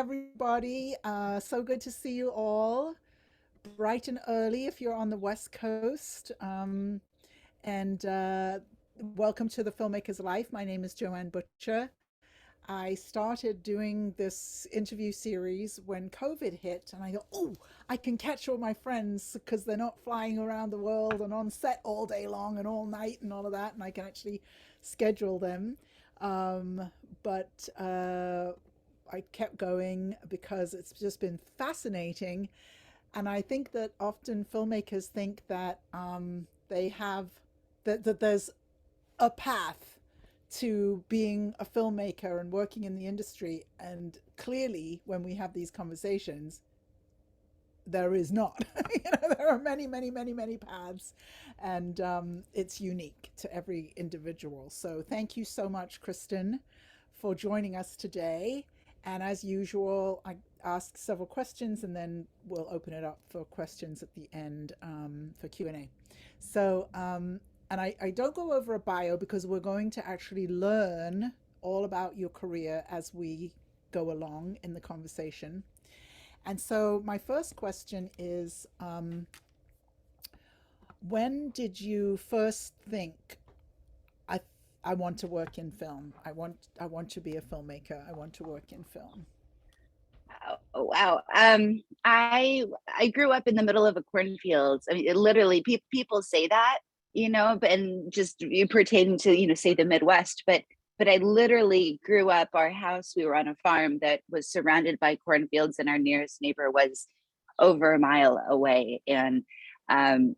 everybody. So good to see you all bright and early if you're on the West Coast. And Welcome to the Filmmaker's Life. My name is Joanne Butcher. I started doing this interview series when COVID hit, and I thought, oh, I can catch all my friends because they're not flying around the world and on set all day long and all night and all of that, and I can actually schedule them. But I kept going because it's just been fascinating. And I think that often filmmakers think that they have that there's a path to being a filmmaker and working in the industry. And clearly, when we have these conversations, there is not. There are many, many, many, many paths, and it's unique to every individual. So thank you so much, Kristen, for joining us today. And as usual, I ask several questions, and then we'll open it up for questions at the end for Q&A. So, and I don't go over a bio because we're going to actually learn all about your career as we go along in the conversation. And so my first question is, when did you first think, I, I want to work in film? I want to be a filmmaker. I want to work in film. Oh, wow. I grew up in the middle of a cornfield. I mean, literally, people say that, but and just pertaining to, say the Midwest, but I literally grew up. Our house, we were on a farm that was surrounded by cornfields, and our nearest neighbor was over a mile away. And and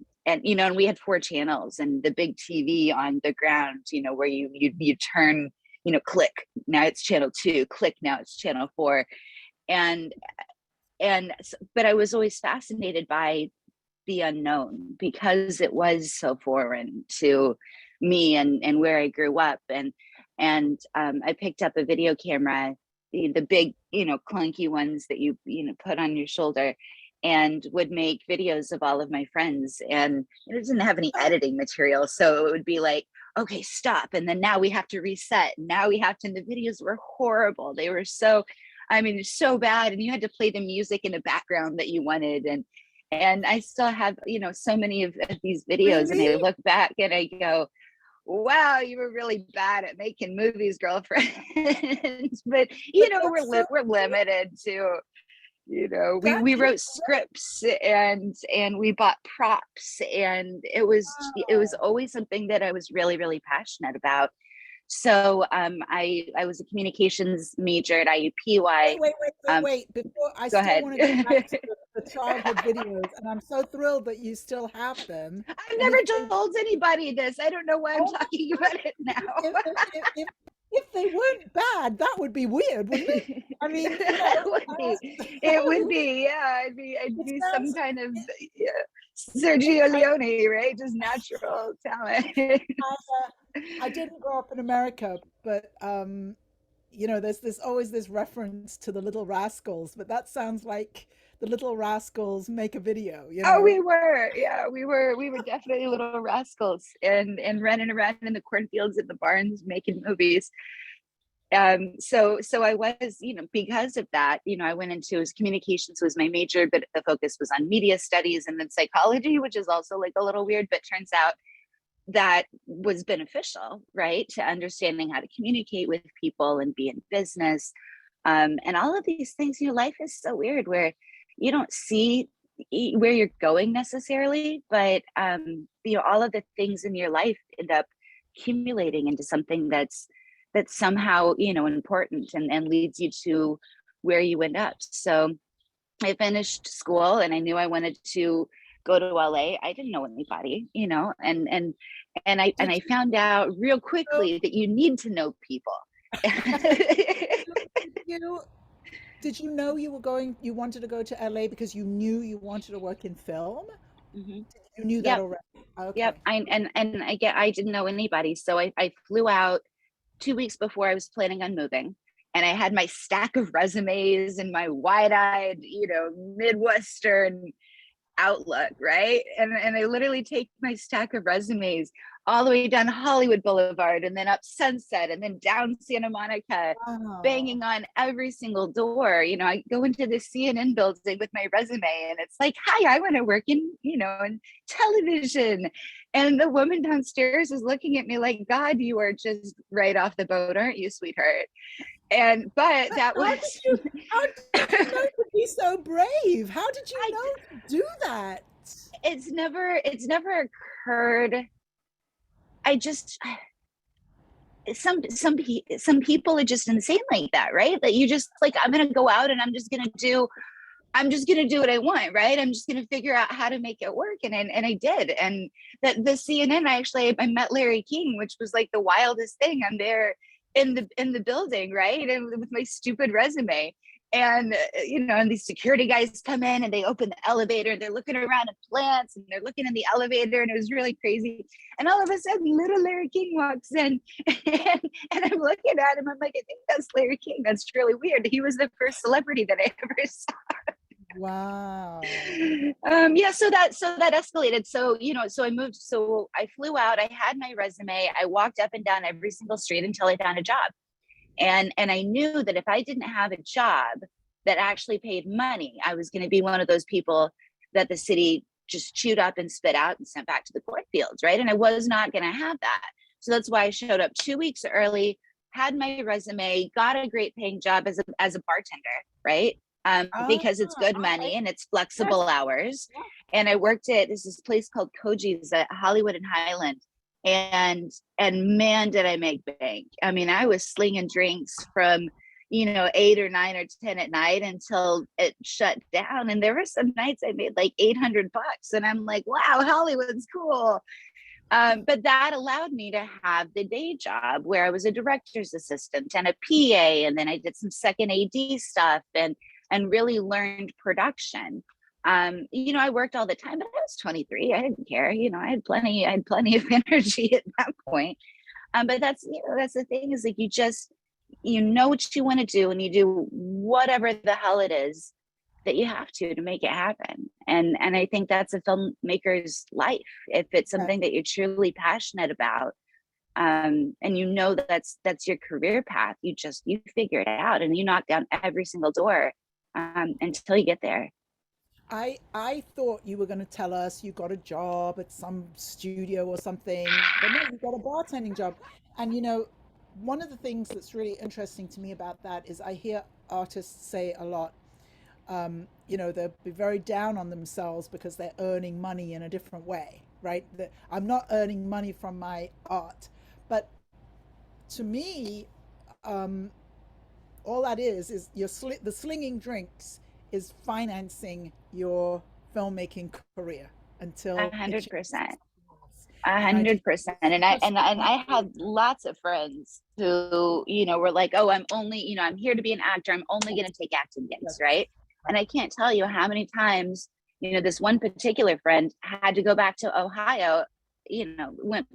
we had 4 channels and the big TV on the ground, where you turn, click, now it's channel 2, click, now it's channel 4. But I was always fascinated by the unknown because it was so foreign to me and where I grew up. And I picked up a video camera, the big, clunky ones that you put on your shoulder, and would make videos of all of my friends. And it didn't have any editing material, so it would be like, okay, stop, and then now we have to reset. Now we have to. And the videos were horrible. They were so bad, and you had to play the music in the background that you wanted. And I still have, so many of these videos. Really? And I look back and I go, wow, you were really bad at making movies, girlfriend. But we're limited to, we wrote scripts and we bought props, and it was always something that I was really, really passionate about. So I was a communications major at IUPUI. Wait. Before I still want to go back to the childhood videos, and I'm so thrilled that you still have them. I've never told anybody this. I don't know why I'm talking about it now. If they weren't bad, that would be weird, wouldn't it? I mean, it would be, yeah. I'd be some kind of Sergio Leone, right? Just natural talent. I didn't grow up in America, but there's always this reference to the Little Rascals, but that sounds like the Little Rascals make a video. Oh, we were definitely Little Rascals, and running around in the cornfields and the barns making movies. So I was, because of that, I went into communications was my major, but the focus was on media studies and then psychology, which is also like a little weird, but turns out that was beneficial, right, to understanding how to communicate with people and be in business, and all of these things. Life is so weird where you don't see where you're going necessarily, but all of the things in your life end up accumulating into something that's somehow important and leads you to where you end up. So I finished school and I knew I wanted to go to LA. I didn't know anybody, and I found out real quickly that you need to know people. Did you know you wanted to go to LA because you knew you wanted to work in film? Mm-hmm. You knew that already? Okay. Yep. I didn't know anybody. So I flew out 2 weeks before I was planning on moving. And I had my stack of resumes and my wide-eyed, Midwestern outlook, right? And I literally take my stack of resumes all the way down Hollywood Boulevard and then up Sunset and then down Santa Monica, Wow. banging on every single door. You know, I go into the CNN building with my resume and it's like, hi, I want to work in, you know, in television. And the woman downstairs is looking at me like, God, you are just right off the boat, aren't you, sweetheart? And but that How was did you how did you know to be so brave? How did you I know to do that? it's never occurred. I just some people are just insane like that, right? That you just like, I'm gonna go out and I'm just gonna do what I want, right? I'm just gonna figure out how to make it work, and I did. And the CNN, I met Larry King, which was like the wildest thing. I'm there in the building, right, and with my stupid resume, and you know, and these security guys come in and they open the elevator and they're looking around at plants and they're looking in the elevator, and it was really crazy. And all of a sudden, little Larry King walks in, and I'm looking at him. I'm like, I think that's Larry King. That's really weird. He was the first celebrity that I ever saw. Wow. Yeah, so that escalated. So, you know, so I moved, so I flew out, I had my resume, I walked up and down every single street until I found a job. And I knew that if I didn't have a job that actually paid money, I was going to be one of those people that the city just chewed up and spit out and sent back to the cornfields, right? And I was not going to have that. So that's why I showed up 2 weeks early, had my resume, got a great paying job as a bartender, right? Ah, Because it's good okay. money and it's Yes. flexible hours. Yeah. And I worked at this place called Koji's at Hollywood and Highland. And man, did I make bank. I mean, I was slinging drinks from, you know, 8 or 9 or 10 at night until it shut down. And there were some nights I made like $800. And I'm like, wow, Hollywood's cool. But that allowed me to have the day job where I was a director's assistant and a PA, and then I did some second AD stuff and really learned production. You know, I worked all the time, but I was 23. I didn't care. You know, I had plenty of energy at that point. But that's, you know, that's the thing, is like, you know what you want to do and you do whatever the hell it is that you have to make it happen. And I think that's a filmmaker's life. If it's Right. something that you're truly passionate about, and you know that that's your career path, you figure it out and you knock down every single door, until you get there. I thought you were going to tell us you got a job at some studio or something, but no, you got a bartending job. And you know, one of the things that's really interesting to me about that is I hear artists say a lot, you know, they'll be very down on themselves because they're earning money in a different way, right? That I'm not earning money from my art, but to me, um, all that is the slinging drinks is financing your filmmaking career A until it hundred changes to percent. something else. A And I hundred just think percent. it's And I such and a I- and I beautiful. had lots of friends who, you know, were like, "Oh, I'm only, you know, I'm here to be an actor. I'm only going to take acting gigs, Yes, right?" And right. I can't tell you how many times, you know, this one particular friend had to go back to Ohio, you know, went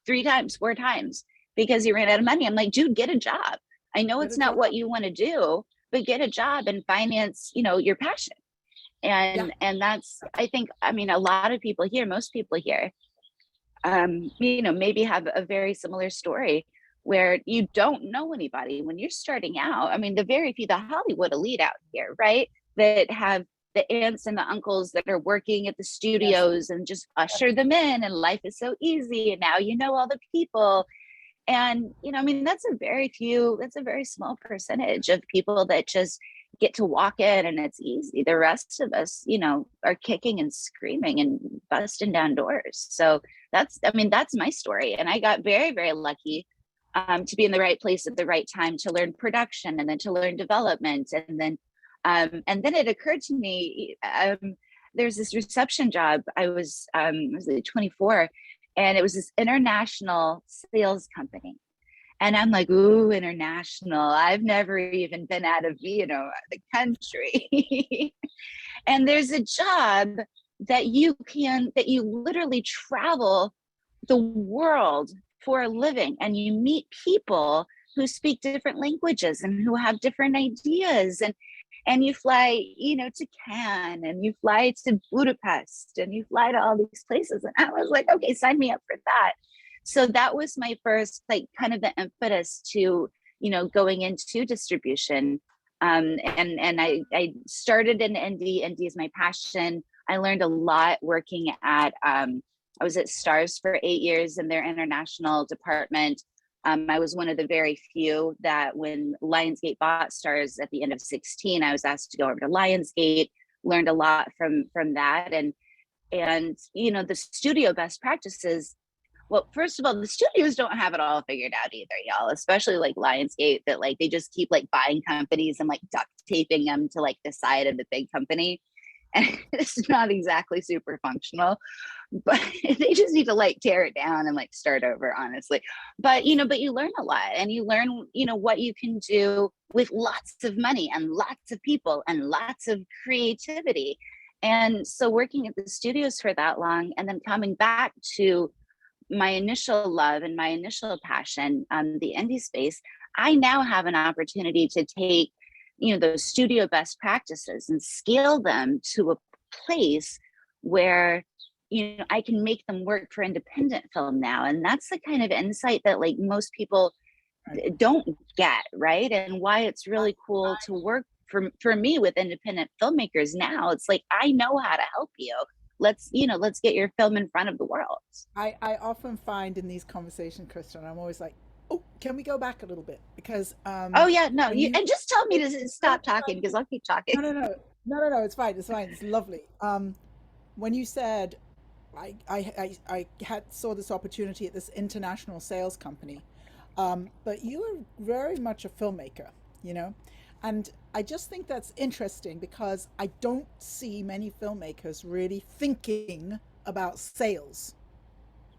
3 times, 4 times because he ran out of money. I'm like, dude, get a job. I know Get it's a not what job. you want to do, but get a job and finance, you know, your passion. Yeah, And that's, I think, I mean, a lot of people here, most people here, you know, maybe have a very similar story where you don't know anybody when you're starting out. I mean, the very few, the Hollywood elite out here, right? That have the aunts and the uncles that are working at the yes, studios and just yes, usher them in, and life is so easy. And now you know all the people. And, you know, I mean, that's a very small percentage of people that just get to walk in and it's easy. The rest of us, you know, are kicking and screaming and busting down doors. So I mean, that's my story. And I got very, very lucky, to be in the right place at the right time to learn production and then to learn development. And then it occurred to me, there's this reception job. I was like 24, and it was this international sales company. And I'm like, ooh, international. I've never even been out of, you know, the country. And there's a job that you literally travel the world for a living, and you meet people who speak different languages and who have different ideas, and you fly, you know, to Cannes, and you fly to Budapest, and you fly to all these places. And I was like, okay, sign me up for that. so that was my first, like, kind of the impetus to, going into distribution. And I started in indie. Indie is my passion. I learned a lot working at, I was at Stars for 8 years in their international department. I was one of the very few that when Lionsgate bought Stars at the end of 16, I was asked to go over to Lionsgate, learned a lot from that. And the studio best practices, well, first of all, the studios don't have it all figured out either, y'all, especially like Lionsgate, that like they just keep like buying companies and like duct taping them to like the side of the big company. And it's not exactly super functional, but they just need to like tear it down and like start over, honestly. But you learn a lot, and you learn, what you can do with lots of money and lots of people and lots of creativity. And so working at the studios for that long, and then coming back to my initial love and my initial passion, the indie space, I now have an opportunity to take, those studio best practices and scale them to a place where, I can make them work for independent film now. And that's the kind of insight that like most people don't get, right? And why it's really cool to work for me with independent filmmakers now. It's like, I know how to help you. Let's get your film in front of the world. I often find in these conversations, Kristen, I'm always like, oh, can we go back a little bit? Because Oh yeah, no, when you and just tell me to stop talking because I'll keep talking. no, it's fine, it's lovely. When you said I had saw this opportunity at this international sales company, but you are very much a filmmaker, you know, and I just think that's interesting because I don't see many filmmakers really thinking about sales,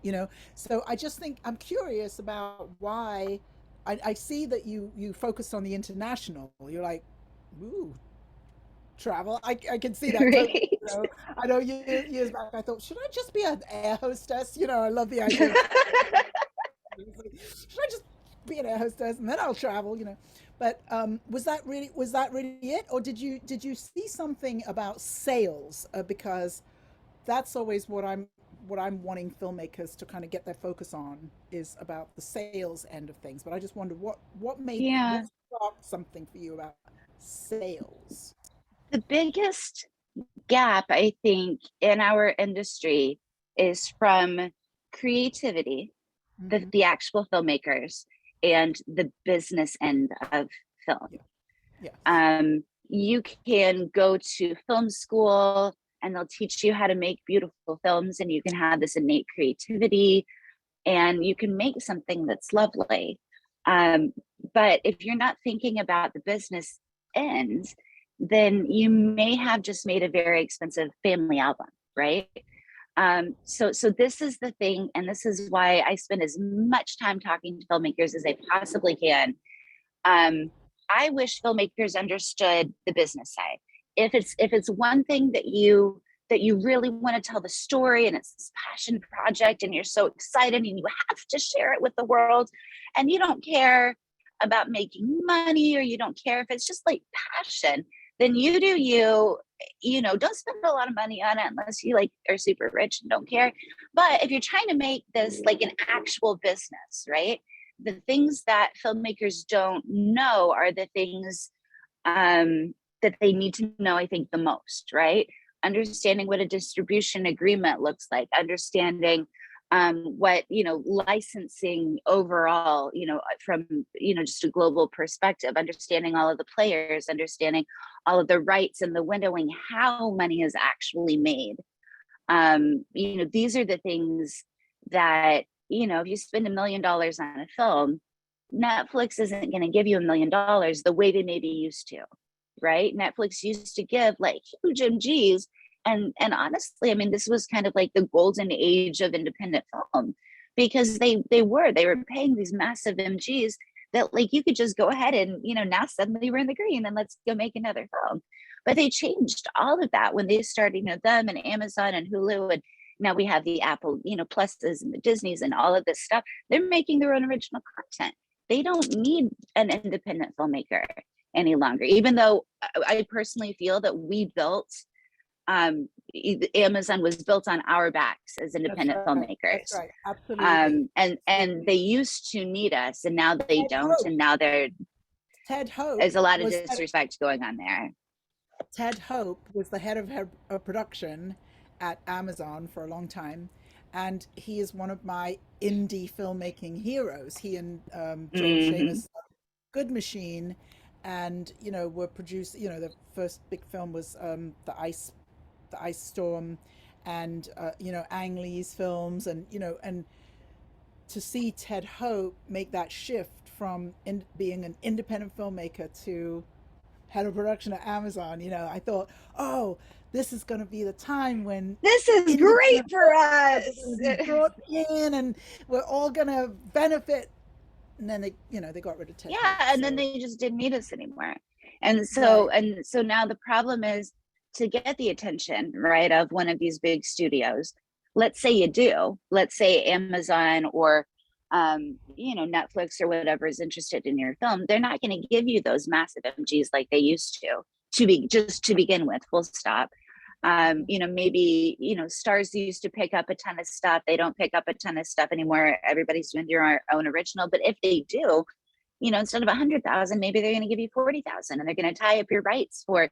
you know. So I just think I'm curious about why. I see that you focused on the international. You're like, ooh, travel. I can see that totally. Right. You know, I know years back I thought, should I just be an air hostess? You know, I love the idea of should I just be an air hostess and then I'll travel? You know, but was that really it, or did you see something about sales? Because that's always what I'm wanting filmmakers to kind of get their focus on is about the sales end of things. But I just wonder what Yeah, sparked something for you about sales. the biggest gap I think in our industry is from creativity, Hmm. the actual filmmakers, and the business end of film. Yeah. Yes. You can go to film school and they'll teach you how to make beautiful films, and you can have this innate creativity and you can make something that's lovely. Um, but if you're not thinking about the business end, then you may have just made a very expensive family album, right? So this is the thing, and this is why I spend as much time talking to filmmakers as I possibly can. Um, I wish filmmakers understood the business side. If it's one thing that you really want to tell the story, and it's this passion project and you're so excited and you have to share it with the world, and you don't care about making money, or you don't care if it's just like passion, then you do you. Don't spend a lot of money on it unless you like are super rich and don't care. But if you're trying to make this like an actual business, right, the things that filmmakers don't know are the things that they need to know, I think, the most, right? Understanding what a distribution agreement looks like, understanding what, licensing overall, from, just a global perspective, understanding all of the players, understanding all of the rights and the windowing, how money is actually made. These are the things that, if you spend $1 million on a film, Netflix isn't going to give you $1 million the way they maybe used to, right? Netflix used to give like huge MGs. And honestly, I mean, this was kind of like the golden age of independent film, because they were paying these massive MGs that like you could just go ahead and, now suddenly we're in the green and let's go make another film. But they changed all of that when they started, them and Amazon and Hulu, and now we have the Apple, pluses and the Disneys and all of this stuff. They're making their own original content. They don't need an independent filmmaker any longer, even though I personally feel that we built Amazon was built on our backs as That's independent right. That's filmmakers. right. Absolutely. And they Absolutely. used to need us, and now they Ted don't, Hope. and now Ted Hope there's a lot of was disrespect going on there. Ted Hope was the head of production at Amazon for a long time, and he is one of my indie filmmaking heroes. He and Joel Hmm. Shamus, Good Machine, and were produced. The first big film was the Ice Storm, and Ang Lee's films, and and to see Ted Hope make that shift from being an independent filmmaker to head of production at Amazon, I thought, oh, this is going to be the time when This is great independent for filmmakers are us. going to be brought in, and we're all going to benefit. And then they got rid of Ted Yeah, Hope. and then So they just didn't need us anymore. And so right, and so now the problem is to get the attention, right, of one of these big studios. Let's say you do. Let's say Amazon or Netflix or whatever is interested in your film. They're not going to give you those massive MGs like they used to be just to begin with, full stop. Maybe, stars used to pick up a ton of stuff. They don't pick up a ton of stuff anymore. Everybody's doing their own original. But if they do, instead of 100,000, maybe they're going to give you 40,000, and they're going to tie up your rights for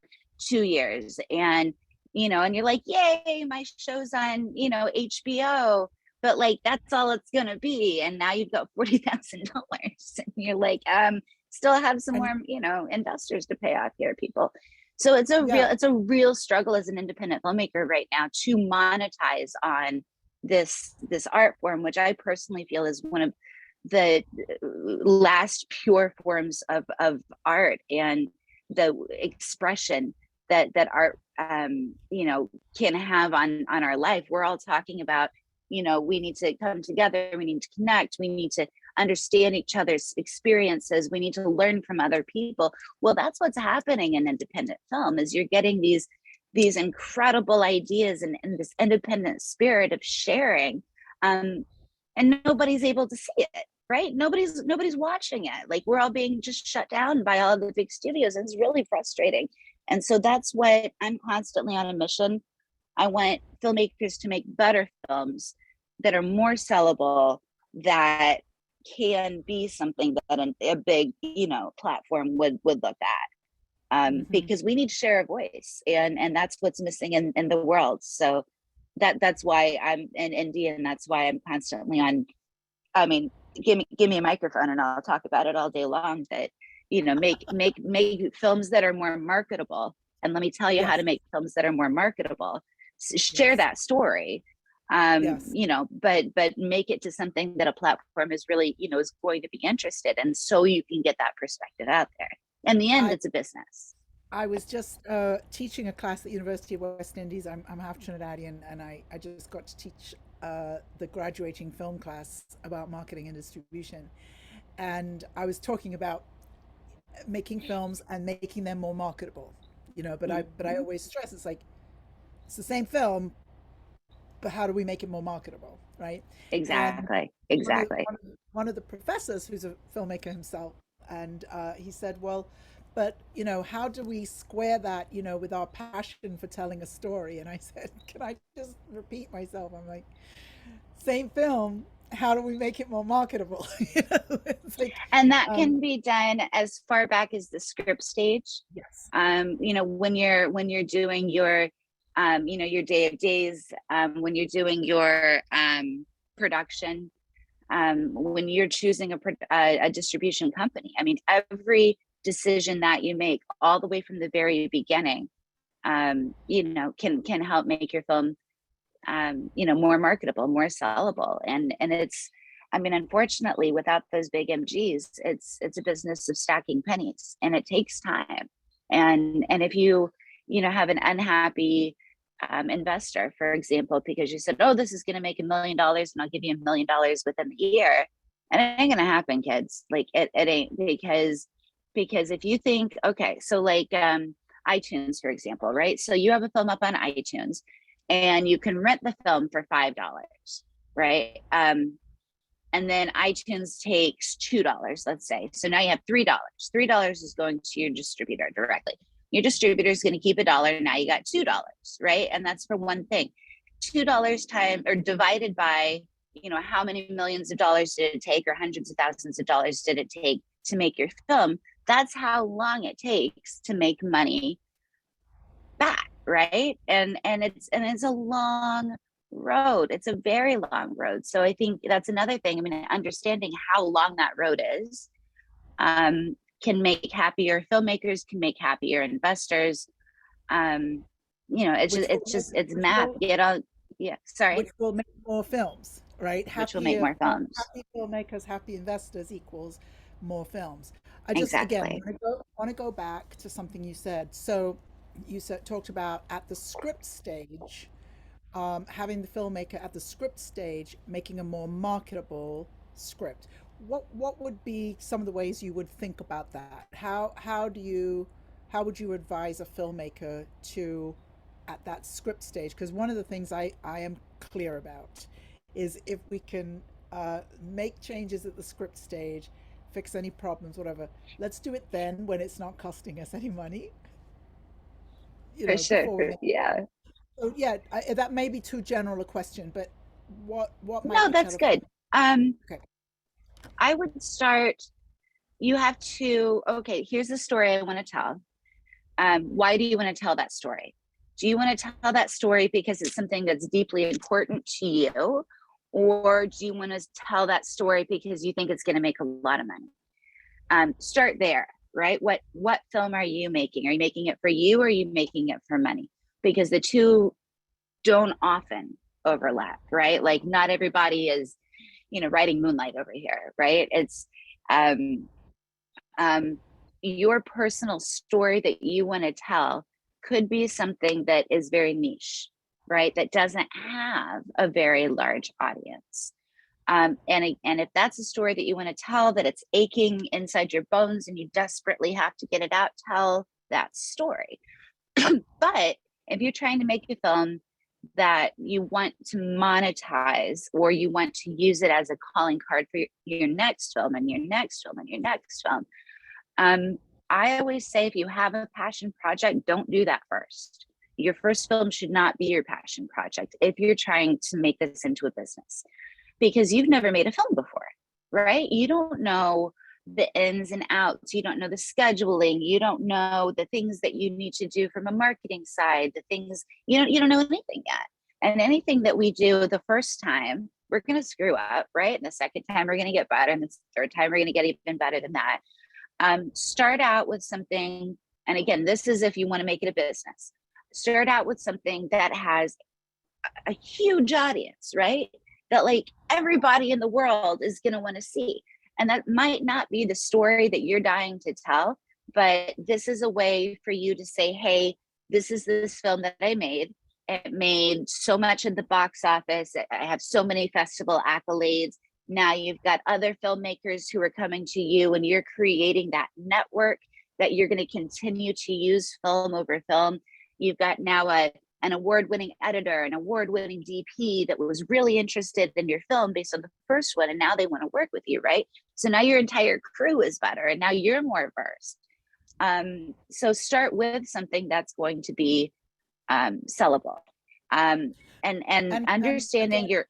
2 years. And you're like, yay, my show's on, HBO, but like, that's all it's going to be. And now you've got $40,000 and you're like, still have some and more, investors to pay off here, people. So yeah, it's a real struggle as an independent filmmaker right now to monetize on this art form, which I personally feel is one of the last pure forms of art and the expression that art can have on our life. We're all talking about, we need to come together, we need to connect, we need to understand each other's experiences, we need to learn from other people. Well, that's what's happening in independent film, is you're getting these incredible ideas and this independent spirit of sharing, and nobody's able to see it, right? Nobody's watching it. Like, we're all being just shut down by all the big studios, and it's really frustrating. And so that's what I'm constantly on a mission. I want filmmakers to make better films that are more sellable, that can be something that a big platform would look at, hmm because we need to share a voice, and that's what's missing in the world. So that's why I'm in India, and that's why I'm constantly on. I mean, give me a microphone and I'll talk about it all day long. That make films that are more marketable. And let me tell you how yes, to make films that are more marketable. Share yes, that story, yes. but make it to something that a platform is really, is going to be interested in, so you can get that perspective out there. In the end, I it's a business. I was just teaching a class at the University of West Indies. I'm half Trinidadian, and I just got to teach the graduating film class about marketing and distribution. And I was talking about making films and making them more marketable, but I Mm-hmm. always stress it's like it's the same film, but how do we make it more marketable, right? And Exactly. one of Exactly. one of, one of the professors who's a filmmaker himself, and he said, well, but how do we square that, with our passion for telling a story? And I said, can I just repeat myself? I'm like, same film, how do we make it more marketable? It's like, And that um, can be done as far back as the script stage. yes, When you're doing your your day of days, when you're doing your production, when you're choosing a distribution company. I mean, every decision that you make all the way from the very beginning, can help make your film, more marketable, more sellable. And it's, I mean, unfortunately, without those big MGs, it's a business of stacking pennies, and it takes time. And if you have an unhappy investor, for example, because you said, "Oh, this is going to make $1 million, and I'll give you $1 million within the year," and it ain't going to happen, kids. Like, it ain't, because if you think, okay, so like iTunes, for example, right? So you have a film up on iTunes, and you can rent the film for $5, right? And then iTunes takes $2, let's say. So now you have $3. $3 is going to your distributor directly. Your distributor is going to keep $1. Now you got $2, right? And that's for one thing. $2 time or divided by, how many millions of dollars did it take, or hundreds of thousands of dollars did it take to make your film? That's how long it takes to make money back, right? And it's a long road. It's a very long road. So I think that's another thing. I mean, understanding how long that road is can make happier filmmakers, can make happier investors. It's math. Yeah, sorry. Which will make more films, right? Which will make more films. Happy filmmakers, happy investors equals more films. I just again Exactly. want to go back to something you said. So you talked about at the script stage, having the filmmaker at the script stage making a more marketable script. What would be some of the ways you would think about that? How would you advise a filmmaker to at that script stage? Because one of the things I am clear about is if we can make changes at the script stage, fix any problems, whatever, let's do it then when it's not costing us any money, For sure. before we make. Yeah. So yeah, that may be too general a question, but what might No, you tell that's a good. film? Okay. I would start, you have to, okay, here's the story I want to tell. Why do you want to tell that story? Do you want to tell that story because it's something that's deeply important to you? Or do you want to tell that story because you think it's going to make a lot of money? Start there, right? What film are you making? Are you making it for you, or are you making it for money? Because the two don't often overlap, right? Like not everybody is, writing Moonlight over here, right? It's um, your personal story that you want to tell could be something that is very niche, right? That doesn't have a very large audience. And if that's a story that you want to tell, that it's aching inside your bones and you desperately have to get it out, tell that story. But if you're trying to make a film that you want to monetize, or you want to use it as a calling card for your next film and your next film and your next film, I always say if you have a passion project, don't do that first. Your first film should not be your passion project if you're trying to make this into a business, because you've never made a film before, right? You don't know the ins and outs. You don't know the scheduling. You don't know the things that you need to do from a marketing side, the things, you don't know anything yet. And anything that we do the first time, we're going to screw up, right? And the second time we're going to get better. And the third time we're going to get even better than that. Start out with something. And again, this is if you want to make it a business. Start out with something that has a huge audience, right? That like everybody in the world is going to want to see. And that might not be the story that you're dying to tell, but this is a way for you to say, hey, this is this film that I made. It made so much at the box office. I have so many festival accolades. Now you've got other filmmakers who are coming to you, and you're creating that network that you're going to continue to use film over film. You've got now an award-winning editor, an award-winning DP that was really interested in your film based on the first one, and now they want to work with you, right? So now your entire crew is better, and now you're more versed. So start with something that's going to be sellable, and understanding again, your.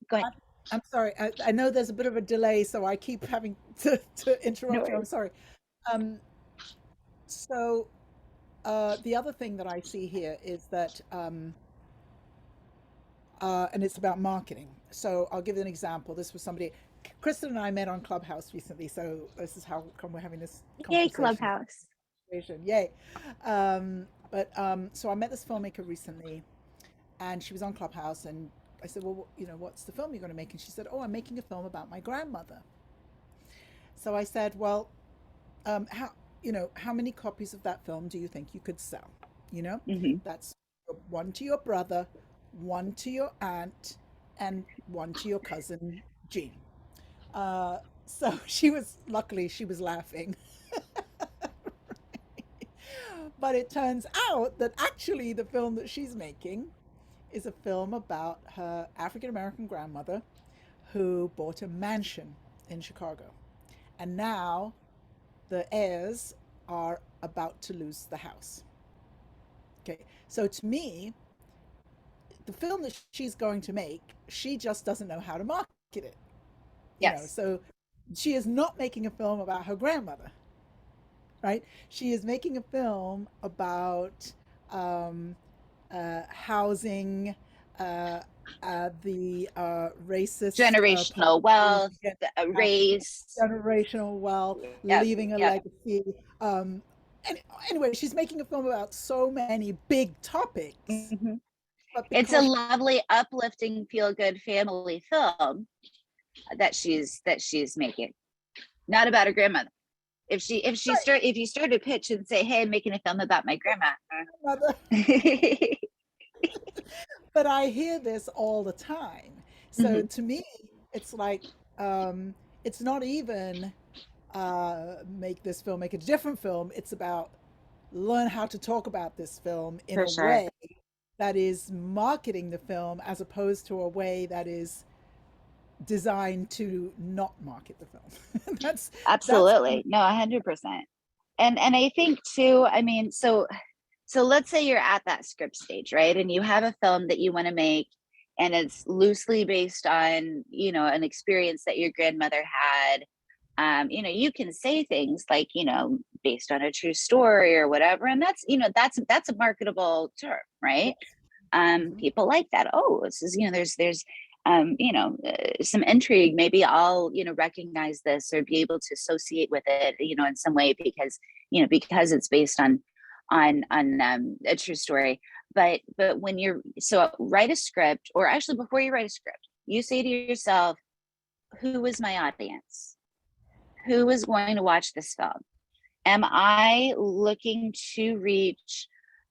Go ahead. I'm sorry. I know there's a bit of a delay, so I keep having to No interrupt you. I'm worries. sorry. Um, so the other thing that I see here is that, and it's about marketing. So I'll give you an example. This was somebody, Kristen and I met on Clubhouse recently. So this is how come we're having this Yay, conversation. Clubhouse. Yay. So I met this filmmaker recently, and she was on Clubhouse, and I said, well, what's the film you're going to make? And she said, oh, I'm making a film about my grandmother. So I said, well, how many copies of that film do you think you could sell? Mm-hmm. That's one to your brother, one to your aunt, and one to your cousin Jean. So luckily she was laughing. But it turns out that actually the film that she's making is a film about her African American grandmother who bought a mansion in Chicago. And now the heirs are about to lose the house. Okay, so to me, the film that she's going to make, she just doesn't know how to market it. Yes. So she is not making a film about her grandmother, right? She is making a film about um, housing, uh, the racist Generational population, wealth, race. generational wealth, Yep. leaving a Yep. legacy. Um, and anyway, she's making a film about so many big topics, Hmm. but It's a because lovely, uplifting, feel good family film that she's making, not about her grandmother. If you start to pitch and say, hey, I'm making a film about my grandma. mother, but I hear this all the time. So Hmm. to me, it's like it's not even make this film, make a different film. It's about learn how to talk about this film in For a sure. way that is marketing the film as opposed to a way that is designed to not market the film. That's Absolutely. No, 100%. And I think too, I mean, so let's say you're at that script stage, right? And you have a film that you want to make, and it's loosely based on, an experience that your grandmother had. You can say things like, based on a true story or whatever, and that's a marketable term, right? Mhm. People like that. Oh, this is, there's some intrigue. Maybe I'll, recognize this or be able to associate with it, in some way, because it's based on a true story. But when you're so write a script, or actually before you write a script, you say to yourself, who is my audience? Who is going to watch this film? Am I looking to reach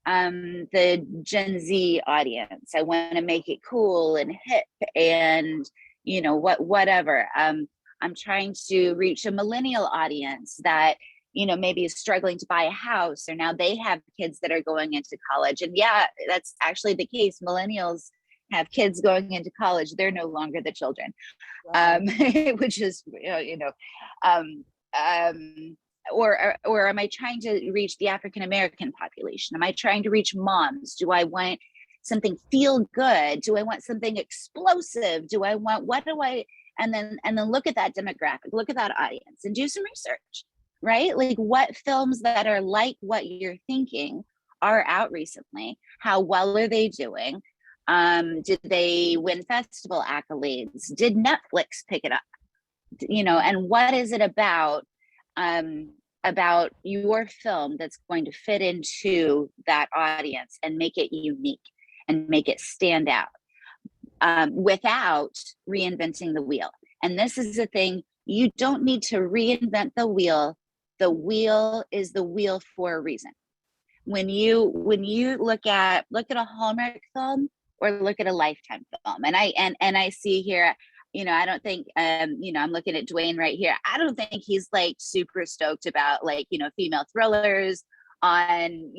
the Gen Z audience? I want to make it cool and hip and whatever. I'm trying to reach a millennial audience that maybe is struggling to buy a house, or now they have kids that are going into college. And yeah, that's actually the case. Millennials have kids going into college. They're no longer the children, Right. which is um, um, or am I trying to reach the African American population? Am I trying to reach moms? Do I want something feel good? Do I want something explosive? Do I want what do I and then look at that demographic, look at that audience, and do some research, right? Like, what films that are like what you're thinking are out recently? How well are they doing? Did they win festival accolades? Did Netflix pick it up? And what is it about your film that's going to fit into that audience and make it unique and make it stand out, without reinventing the wheel? And this is the thing, you don't need to reinvent the wheel. The wheel is the wheel for a reason. When you look at a Hallmark film or look at a Lifetime film, and I see here, I don't think, I'm looking at Dwayne right here. I don't think he's like super stoked about, like, female thrillers on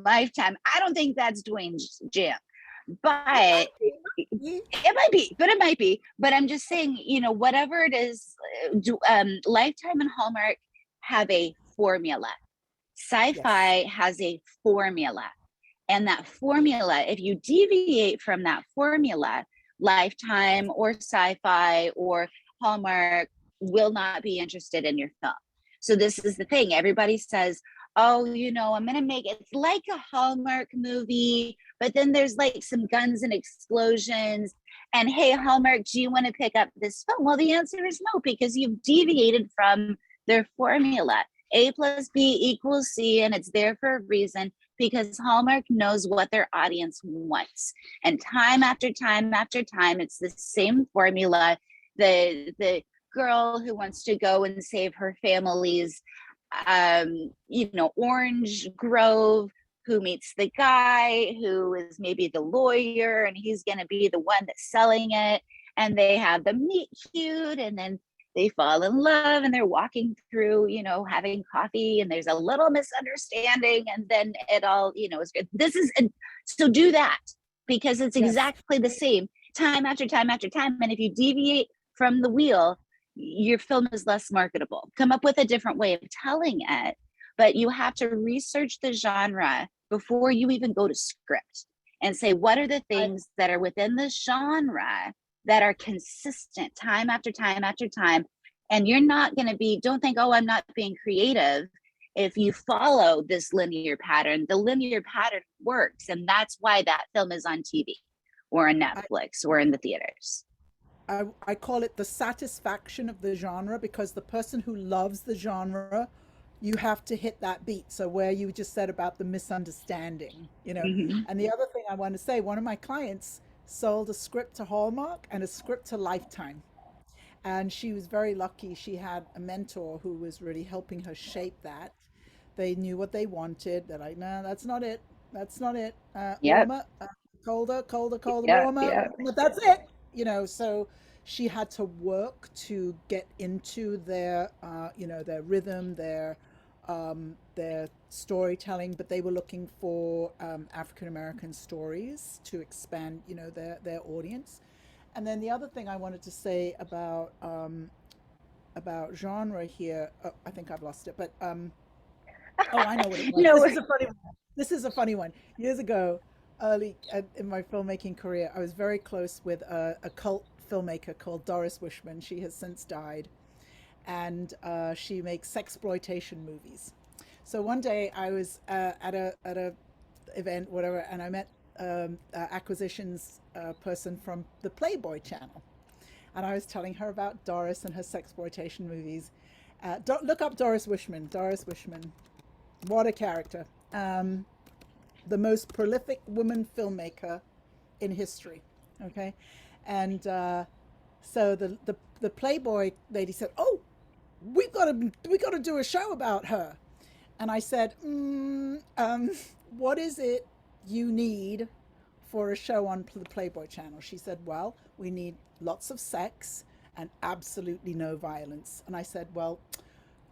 Lifetime. I don't think that's Dwayne's jam, It but might be. It might be. it might be. But I'm just saying, whatever it is, Lifetime and Hallmark have a formula. Yes. Sci-fi has a formula. And that formula, if you deviate from that formula, Lifetime or Sci-Fi or Hallmark will not be interested in your film. So this is the thing. Everybody says, oh, I'm going to make it, it's like a Hallmark movie, but then there's like some guns and explosions. And hey, Hallmark, do you want to pick up this film? Well, the answer is no, because you've deviated from their formula. A plus B equals C, and it's there for a reason, because Hallmark knows what their audience wants. And time after time after time, it's the same formula. The girl who wants to go and save her family's orange grove, who meets the guy who is maybe the lawyer, and he's going to be the one that's selling it, and they have the meet cute, and then they fall in love, and they're walking through, having coffee, and there's a little misunderstanding, and then it all, is good. So do that, because it's Yes. exactly the same time after time after time. And if you deviate from the wheel, your film is less marketable. Come up with a different way of telling it, but you have to research the genre before you even go to script, and say, what are the I, things that are within the genre that are consistent time after time after time? And you're not going to be, don't think, oh, I'm not being creative. If you follow this linear pattern, the linear pattern works. And that's why that film is on TV or on I, Netflix or in the theaters. I call it the satisfaction of the genre, because the person who loves the genre, you have to hit that beat. So where you just said about the misunderstanding, you know. Mm-hmm. And the other thing I want to say, one of my clients sold a script to Hallmark and a script to Lifetime. And she was very lucky. She had a mentor who was really helping her shape that. They knew what they wanted. They're like, no, that's not it. That's not it. Yep. Warmer, colder, colder, colder, Yep. warmer, Yep. warmer. That's it. You know, so she had to work to get into their, their rhythm, their storytelling. But they were looking for African American stories to expand, their audience. And then the other thing I wanted to say about genre here, oh, I think I've lost it, but oh, I know what it was. No. This is a funny one. This is a funny one. Years ago, early in my filmmaking career, I was very close with a cult filmmaker called Doris Wishman. She has since died, and she makes sexploitation movies. So one day I was at a event, whatever, and I met acquisitions person from the Playboy channel, and I was telling her about Doris and her sexploitation movies. Look up Doris Wishman. Doris Wishman, what a character! The most prolific woman filmmaker in history. Okay, and so the Playboy lady said, "Oh, we got to do a show about her." And I said, "What is it you need for a show on the Playboy channel?" She said, "Well, we need lots of sex and absolutely no violence." And I said, "Well,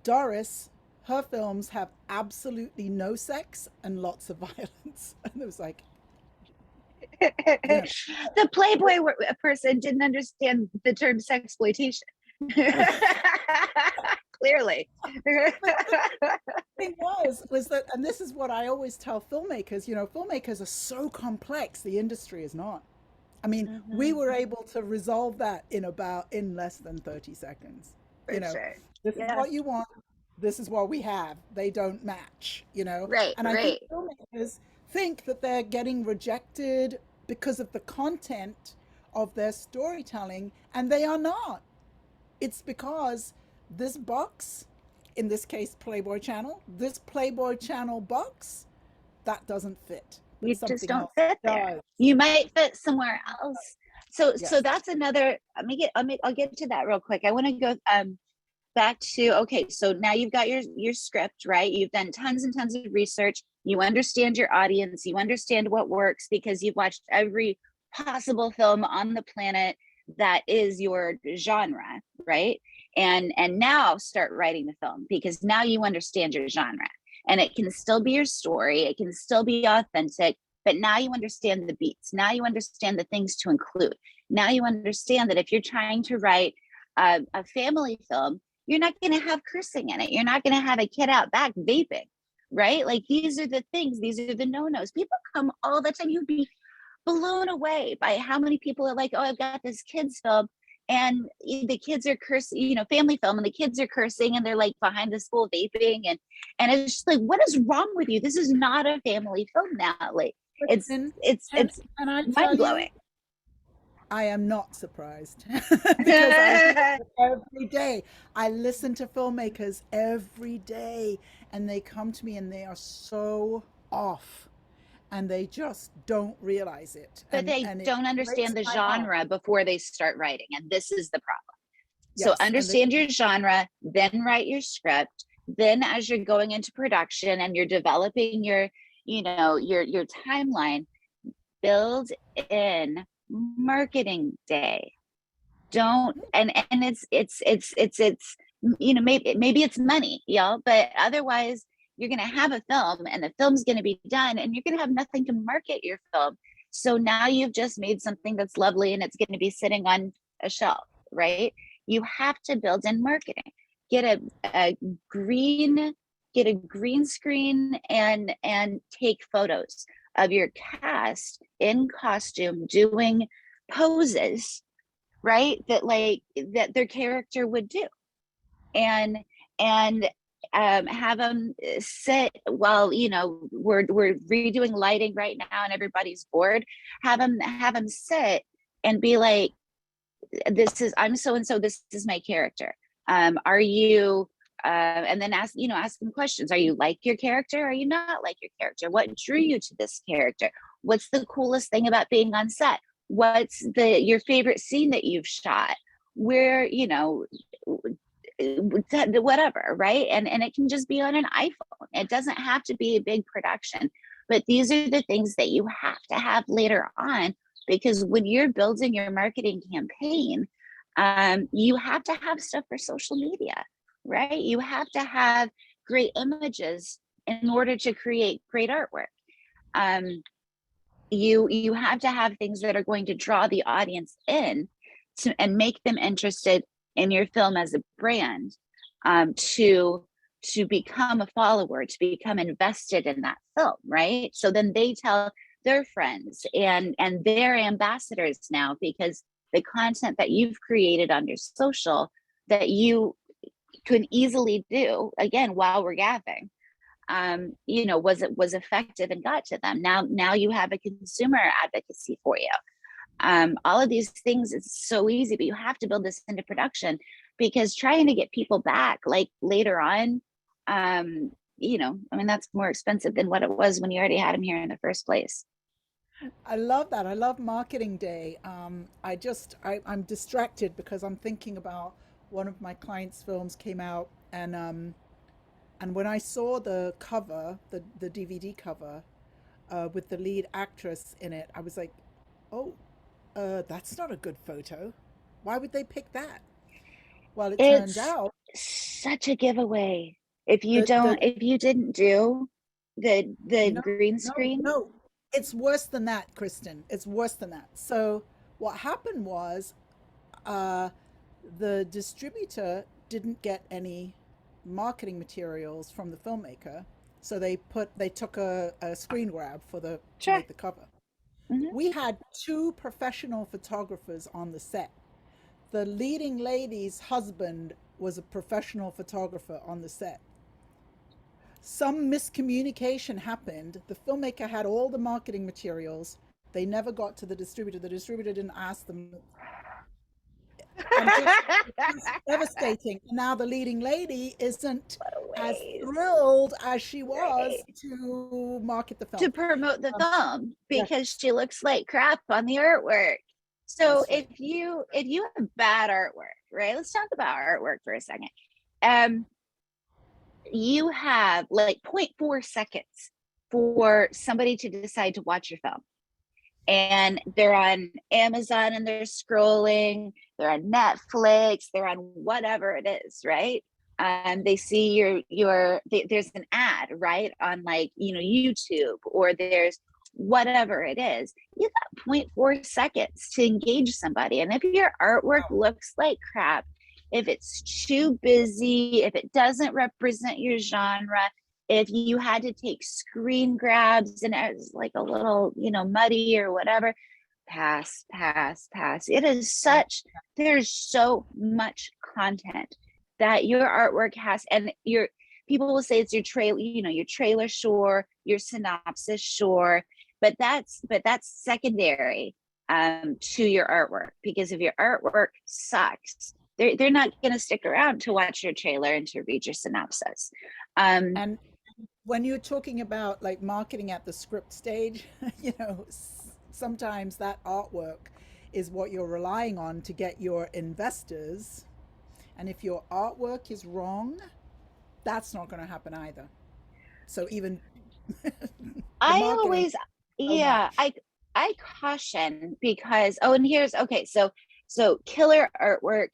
Doris, her films have absolutely no sex and lots of violence." And it was like, you know, The Playboy person didn't understand the term sexploitation. Clearly. thing was that, and this is what I always tell filmmakers, filmmakers are so complex, the industry is not. I mean, we Mm-hmm. were able to resolve that in less than 30 seconds. For sure. This is Yeah. what you want, this is what we have. They don't match. Right, And I think right. filmmakers think that they're getting rejected because of the content of their storytelling, and they are not. It's because this box, in this case Playboy Channel, this Playboy Channel box, that doesn't fit, but You just something don't else fit there. does. You might fit somewhere else. So Yes. that's another, I'll get to that real quick. I want to go back to, okay, so now you've got your script, right? You've done tons and tons of research. You understand your audience, you understand what works because you've watched every possible film on the planet that is your genre, right? And now start writing the film because now you understand your genre. And it can still be your story, it can still be authentic, but now you understand the beats. Now you understand the things to include. Now you understand that if you're trying to write a family film, you're not going to have cursing in it. You're not going to have a kid out back vaping, right? Like these are the things, these are the no-nos. People come all the time. You'd be blown away by how many people are like, oh, I've got this kids film and the kids are cursing, family film, and the kids are cursing and they're like behind the school vaping. And it's just like, what is wrong with you? This is not a family film now. Like it's, And, it's, and, it's and I mind tell you, blowing. I am not surprised because I hear it every day. I listen to filmmakers every day, and they come to me and they are so off, and they just don't realize it, But and they and it don't breaks understand the my heart. genre before they start writing. And this is the problem. So Yes, and they, understand your genre, then write your script. Then as you're going into production and you're developing your timeline, build in marketing day. Don't and it's maybe it's money, but otherwise you're going to have a film and the film's going to be done and you're going to have nothing to market your film. So now you've just made something that's lovely and it's going to be sitting on a shelf, right? You have to build in marketing. Get a green get a green screen and take photos of your cast in costume doing poses, right, that like that their character would do, and and have them sit while, you know, we're redoing lighting right now and everybody's bored. Have them sit and be like, this is, I'm so and so, this is my character. Are you and then ask, you know, ask them questions. Are you like your character? Are you not like your character? What drew you to this character? What's the coolest thing about being on set? What's your favorite scene that you've shot? Where, you know, whatever, right? And it can just be on an iPhone. It doesn't have to be a big production, but these are the things that you have to have later on, because when you're building your marketing campaign, you have to have stuff for social media, right? You have to have great images in order to create great artwork. You have to have things that are going to draw the audience in and make them interested in your film as a brand, to become a follower, to become invested in that film, right? So then they tell their friends and their ambassadors now, because the content that you've created on your social that you could easily do again while we're gathering, you know, was effective and got to them. Now you have a consumer advocacy for you. All of these things is so easy, but you have to build this into production, because trying to get people back like later on, you know, I mean, that's more expensive than what it was when you already had them here in the first place. I love that. I love marketing day. I'm distracted because I'm thinking about one of my clients' films came out, and when I saw the cover, the DVD cover, with the lead actress in it, I was like, oh, that's not a good photo. Why would they pick that? Well, it turns It's out such a giveaway if you that don't, if you didn't do the no, green no, screen. no. It's worse than that, Kristen. It's worse than that. So what happened was, uh, the distributor didn't get any marketing materials from the filmmaker, so they took a screen grab for the to Sure. make the cover. Hmm. We had two professional photographers on the set. The leading lady's husband was a professional photographer on the set. Some miscommunication happened. The filmmaker had all the marketing materials. They never got to the distributor. The distributor didn't ask them. It's just devastating. Now the leading lady isn't What a as waste. thrilled as she was Right. to market the To film. promote the Um, film yes, because she looks like crap on the artwork. So that's right. if you have bad artwork, right? Let's talk about artwork for a second. Um, you have like zero point 0.4 seconds for somebody to decide to watch your film, and they're on Amazon and they're scrolling, they're on Netflix, they're on whatever it is, right? They see there's an ad, right, on like, you know, YouTube, or there's whatever it is. You got zero point 0.4 seconds to engage somebody. And if your artwork looks like crap, if it's too busy, if it doesn't represent your genre, if you had to take screen grabs and it was like a little, you know, muddy or whatever, pass, pass, pass. It is Yeah. such, there's so much content that your artwork has, and your people will say it's your trailer, you know, your trailer, sure, your synopsis, sure, but that's secondary to your artwork, because if your artwork sucks, they're not going to stick around to watch your trailer and to read your synopsis. um And when you're talking about like marketing at the script stage, you know, sometimes that artwork is what you're relying on to get your investors. And if your artwork is wrong, that's not going to happen either. So even the I marketing, always, so yeah, much. I caution because, oh, and here's, okay, so killer artwork,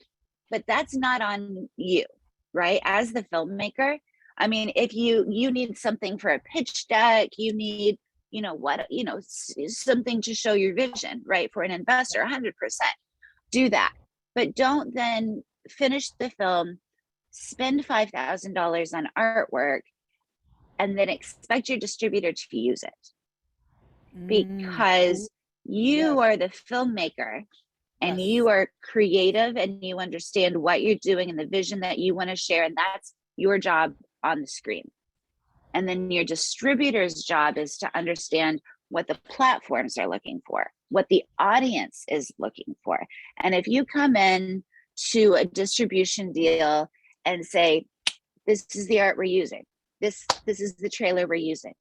but that's not on you, right? As the filmmaker, I mean, if you need something for a pitch deck, you need, you know what, you know, something to show your vision, right? For an investor, 100% do that, but don't then finish the film, spend $5,000 on artwork, and then expect your distributor to use it, Oh, because you yes, are the filmmaker and yes. you are creative and you understand what you're doing and the vision that you want to share. And that's your job on the screen. And then your distributor's job is to understand what the platforms are looking for, what the audience is looking for. And if you come in to a distribution deal and say, this is the art we're using, this is the trailer we're using,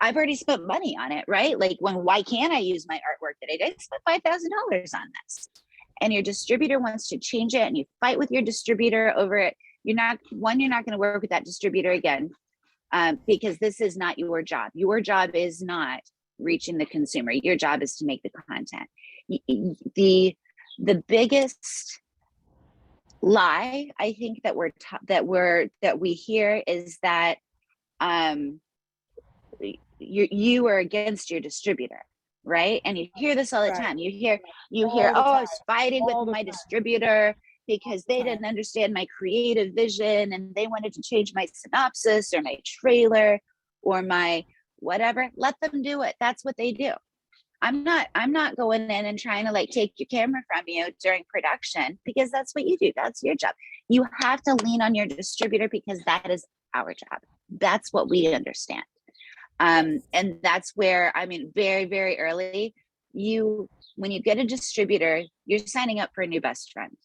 I've already spent money on it, right? Like, why can't I use my artwork that I did? I spent $5,000 on this. And your distributor wants to change it and you fight with your distributor over it. You're not going to work with that distributor again, because this is not your job. Your job is not reaching the consumer. Your job is to make the content. The biggest lie I think that we hear is that you are against your distributor, right? And you hear this all the Right. time. You hear, All the oh, I time. was fighting with All the my time. distributor because All they the time. didn't understand my creative vision and they wanted to change my synopsis or my trailer or my whatever. Let them do it. That's what they do. I'm not going in and trying to like take your camera from you during production, because that's what you do. That's your job. You have to lean on your distributor because that is our job. That's what we understand. Yes. And that's where, I mean, very, very early, when you get a distributor, you're signing up for a new best friend.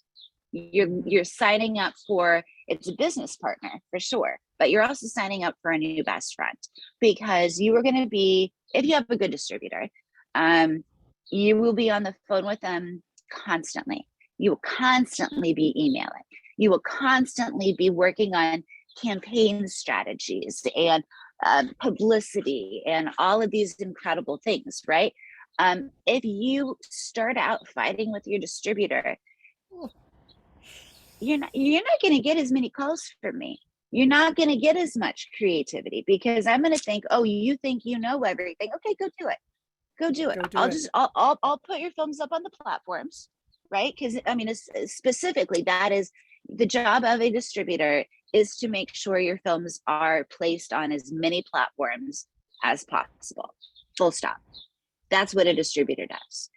You're signing up for, it's a business partner for sure, but you're also signing up for a new best friend, because you are going to be, if you have a good distributor, you will be on the phone with them constantly. You will constantly be emailing. You will constantly be working on campaign strategies and publicity and all of these incredible things, right? If you start out fighting with your distributor, you're not going to get as many calls from me. You're not going to get as much creativity, because I'm going to think, oh, you think you know everything? Okay, go do it. Go do it. Go do I'll it. just I'll put your films up on the platforms, right? Because I mean, specifically, that is the job of a distributor, is to make sure your films are placed on as many platforms as possible. Full stop. That's what a distributor does.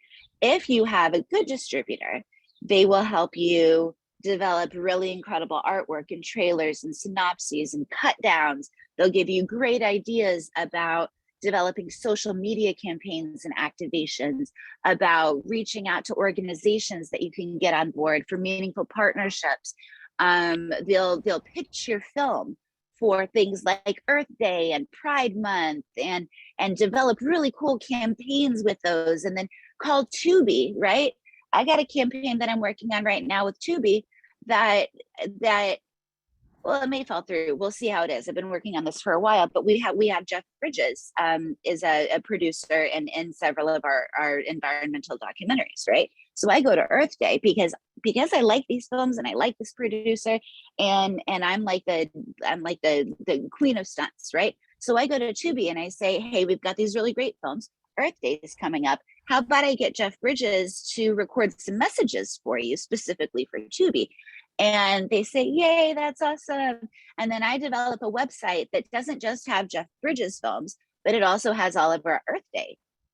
If you have a good distributor, they will help you develop really incredible artwork and trailers and synopses and cut downs. They'll give you great ideas about developing social media campaigns and activations, about reaching out to organizations that you can get on board for meaningful partnerships. They'll pitch your film for things like Earth Day and Pride Month, and develop really cool campaigns with those. And then call Tubi, right? I got a campaign that I'm working on right now with Tubi that well, it may fall through. We'll see how it is. I've been working on this for a while, but we have Jeff Bridges, is a producer in several of our environmental documentaries, right? So I go to Earth Day because I like these films and I like this producer, and I'm like the queen of stunts, right? So I go to Tubi and I say, hey, we've got these really great films. Earth Day is coming up. How about I get Jeff Bridges to record some messages for you specifically for Tubi? And they say, yay, that's awesome. And then I develop a website that doesn't just have Jeff Bridges films, but it also has all of our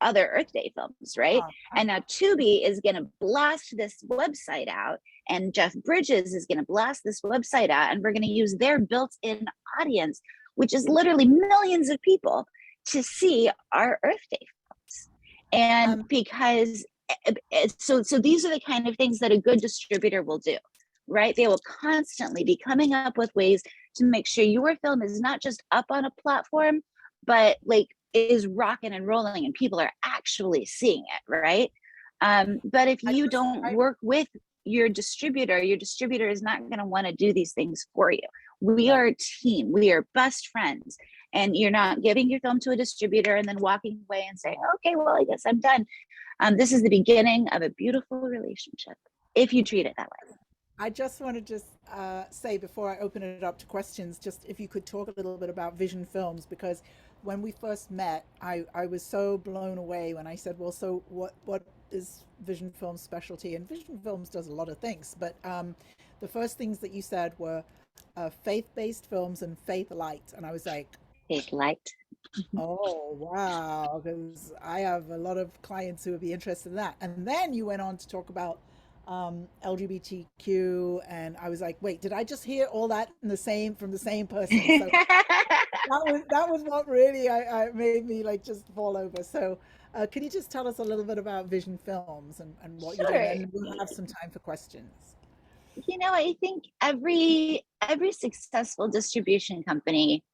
other Earth Day films, right? Uh-huh. And now Tubi is going to blast this website out, and Jeff Bridges is going to blast this website out, and we're going to use their built-in audience, which is literally millions of people, to see our Earth Day films. And Um, because, so these are the kind of things that a good distributor will do, right? They will constantly be coming up with ways to make sure your film is not just up on a platform, but like is rocking and rolling and people are actually seeing it, right? But if I you just, don't work with your distributor is not going to want to do these things for you. We right. are a team. We are best friends. And you're not giving your film to a distributor and then walking away and saying, okay, well, I guess I'm done. This is the beginning of a beautiful relationship if you treat it that way. I just want to just say before I open it up to questions, just if you could talk a little bit about Vision Films, because when we first met, I was so blown away when I said, well, so what is Vision Films specialty? And Vision Films does a lot of things, but the first things that you said were faith-based films and faith light. And I was like, Faith Light. Oh, wow. Because I have a lot of clients who would be interested in that. And then you went on to talk about LGBTQ, and I was like, wait, did I just hear all that in the same from the same person? So that was what really I made me like just fall over. So can you just tell us a little bit about Vision Films and what you're doing? Sure. And we'll have some time for questions. I think every successful distribution company,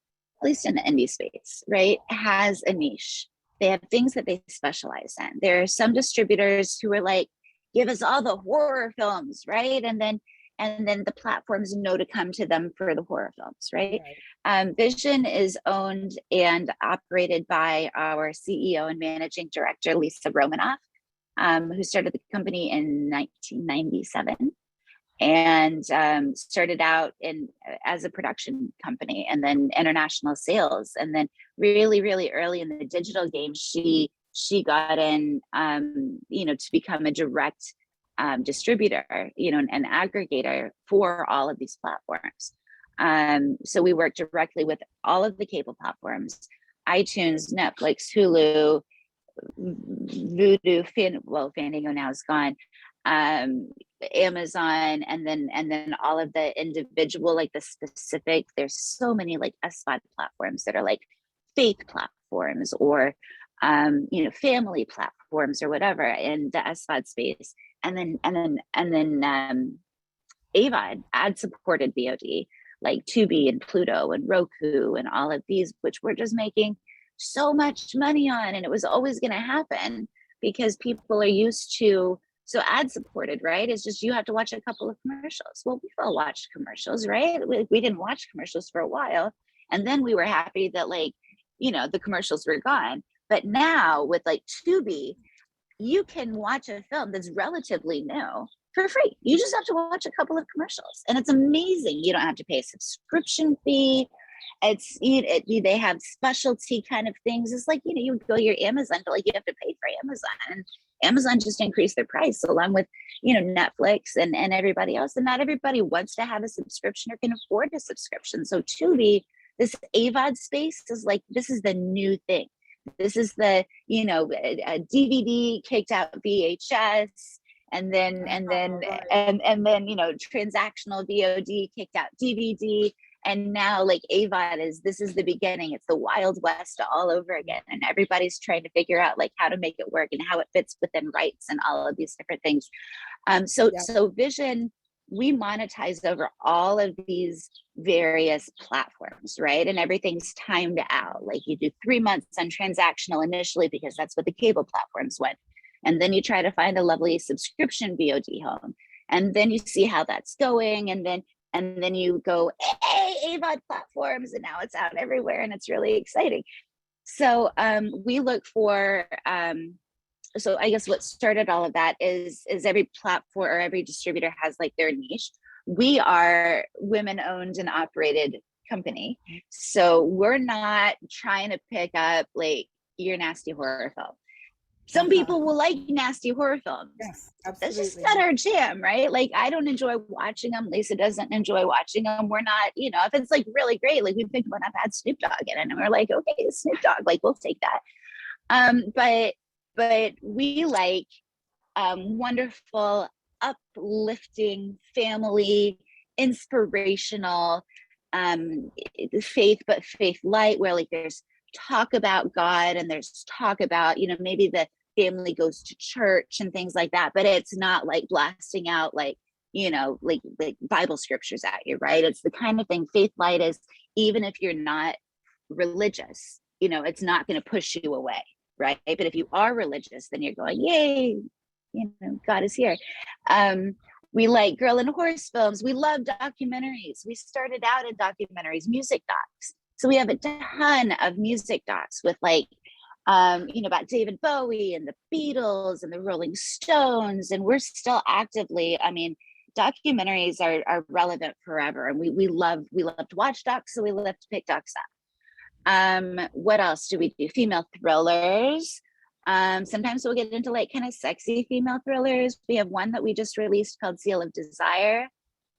at least in the indie space, right, has a niche. They have things that they specialize in. There are some distributors who are like, give us all the horror films, right? And then the platforms know to come to them for the horror films, right? Right. Vision is owned and operated by our CEO and managing director, Lisa Romanoff, who started the company in 1997 and started out as a production company and then international sales, and then really early in the digital game she got in to become a direct distributor, an aggregator for all of these platforms. So we work directly with all of the cable platforms: iTunes, Netflix, Hulu, Voodoo, Fandango now is gone, Amazon, and then all of the individual, like the specific. There's so many like SVOD platforms that are like faith platforms or family platforms or whatever in the SVOD space, and then AVOD, ad supported VOD, like Tubi and Pluto and Roku and all of these, which we're just making so much money on. And it was always going to happen because people are used to, so ad supported, right? It's just you have to watch a couple of commercials. Well, we've all watched commercials, right? We didn't watch commercials for a while. And then we were happy that the commercials were gone. But now with like Tubi, you can watch a film that's relatively new for free. You just have to watch a couple of commercials, and it's amazing. You don't have to pay a subscription fee. They have specialty kind of things. It's like you go to your Amazon, but like you have to pay for Amazon, and Amazon just increased their price along with Netflix and everybody else. And not everybody wants to have a subscription or can afford a subscription. So Tubi, this AVOD space is like, this is the new thing. This is the a DVD kicked out VHS, and then Right. transactional VOD kicked out DVD, and now like AVOD this is the beginning. It's the Wild West all over again, and everybody's trying to figure out like how to make it work and how it fits within rights and all of these different things. So Yeah. so Vision, we monetize over all of these various platforms, right? And everything's timed out. Like you do 3 months on transactional initially because that's what the cable platforms went. And then you try to find a lovely subscription VOD home. And then you see how that's going. And then you go, hey, AVOD platforms, and now it's out everywhere and it's really exciting. So we look for so I guess what started all of that is every platform or every distributor has like their niche. We are women owned and operated company. So we're not trying to pick up like your nasty horror film. Some Uh-huh. people will like nasty horror films. Yes, That's just absolutely. not our jam, right? Like I don't enjoy watching them. Lisa doesn't enjoy watching them. We're not, if it's like really great, like we picked one up, had Snoop Dogg in it, and we're like, okay, Snoop Dogg, like we'll take that. But we like wonderful, uplifting, family, inspirational, faith, but faith light, where like there's talk about God and there's talk about, maybe the family goes to church and things like that, but it's not like blasting out like like Bible scriptures at you, right? It's the kind of thing faith light is. Even if you're not religious, it's not going to push you away, right? But if you are religious, then you're going, yay, God is here. We like girl and horse films. We love documentaries. We started out in documentaries, music docs. So we have a ton of music docs with like about David Bowie and the Beatles and the Rolling Stones. And we're still actively, documentaries are relevant forever. And we love to watch docs, so we love to pick docs up. What else do we do? Female thrillers. Sometimes we'll get into like kind of sexy female thrillers. We have one that we just released called Seal of Desire.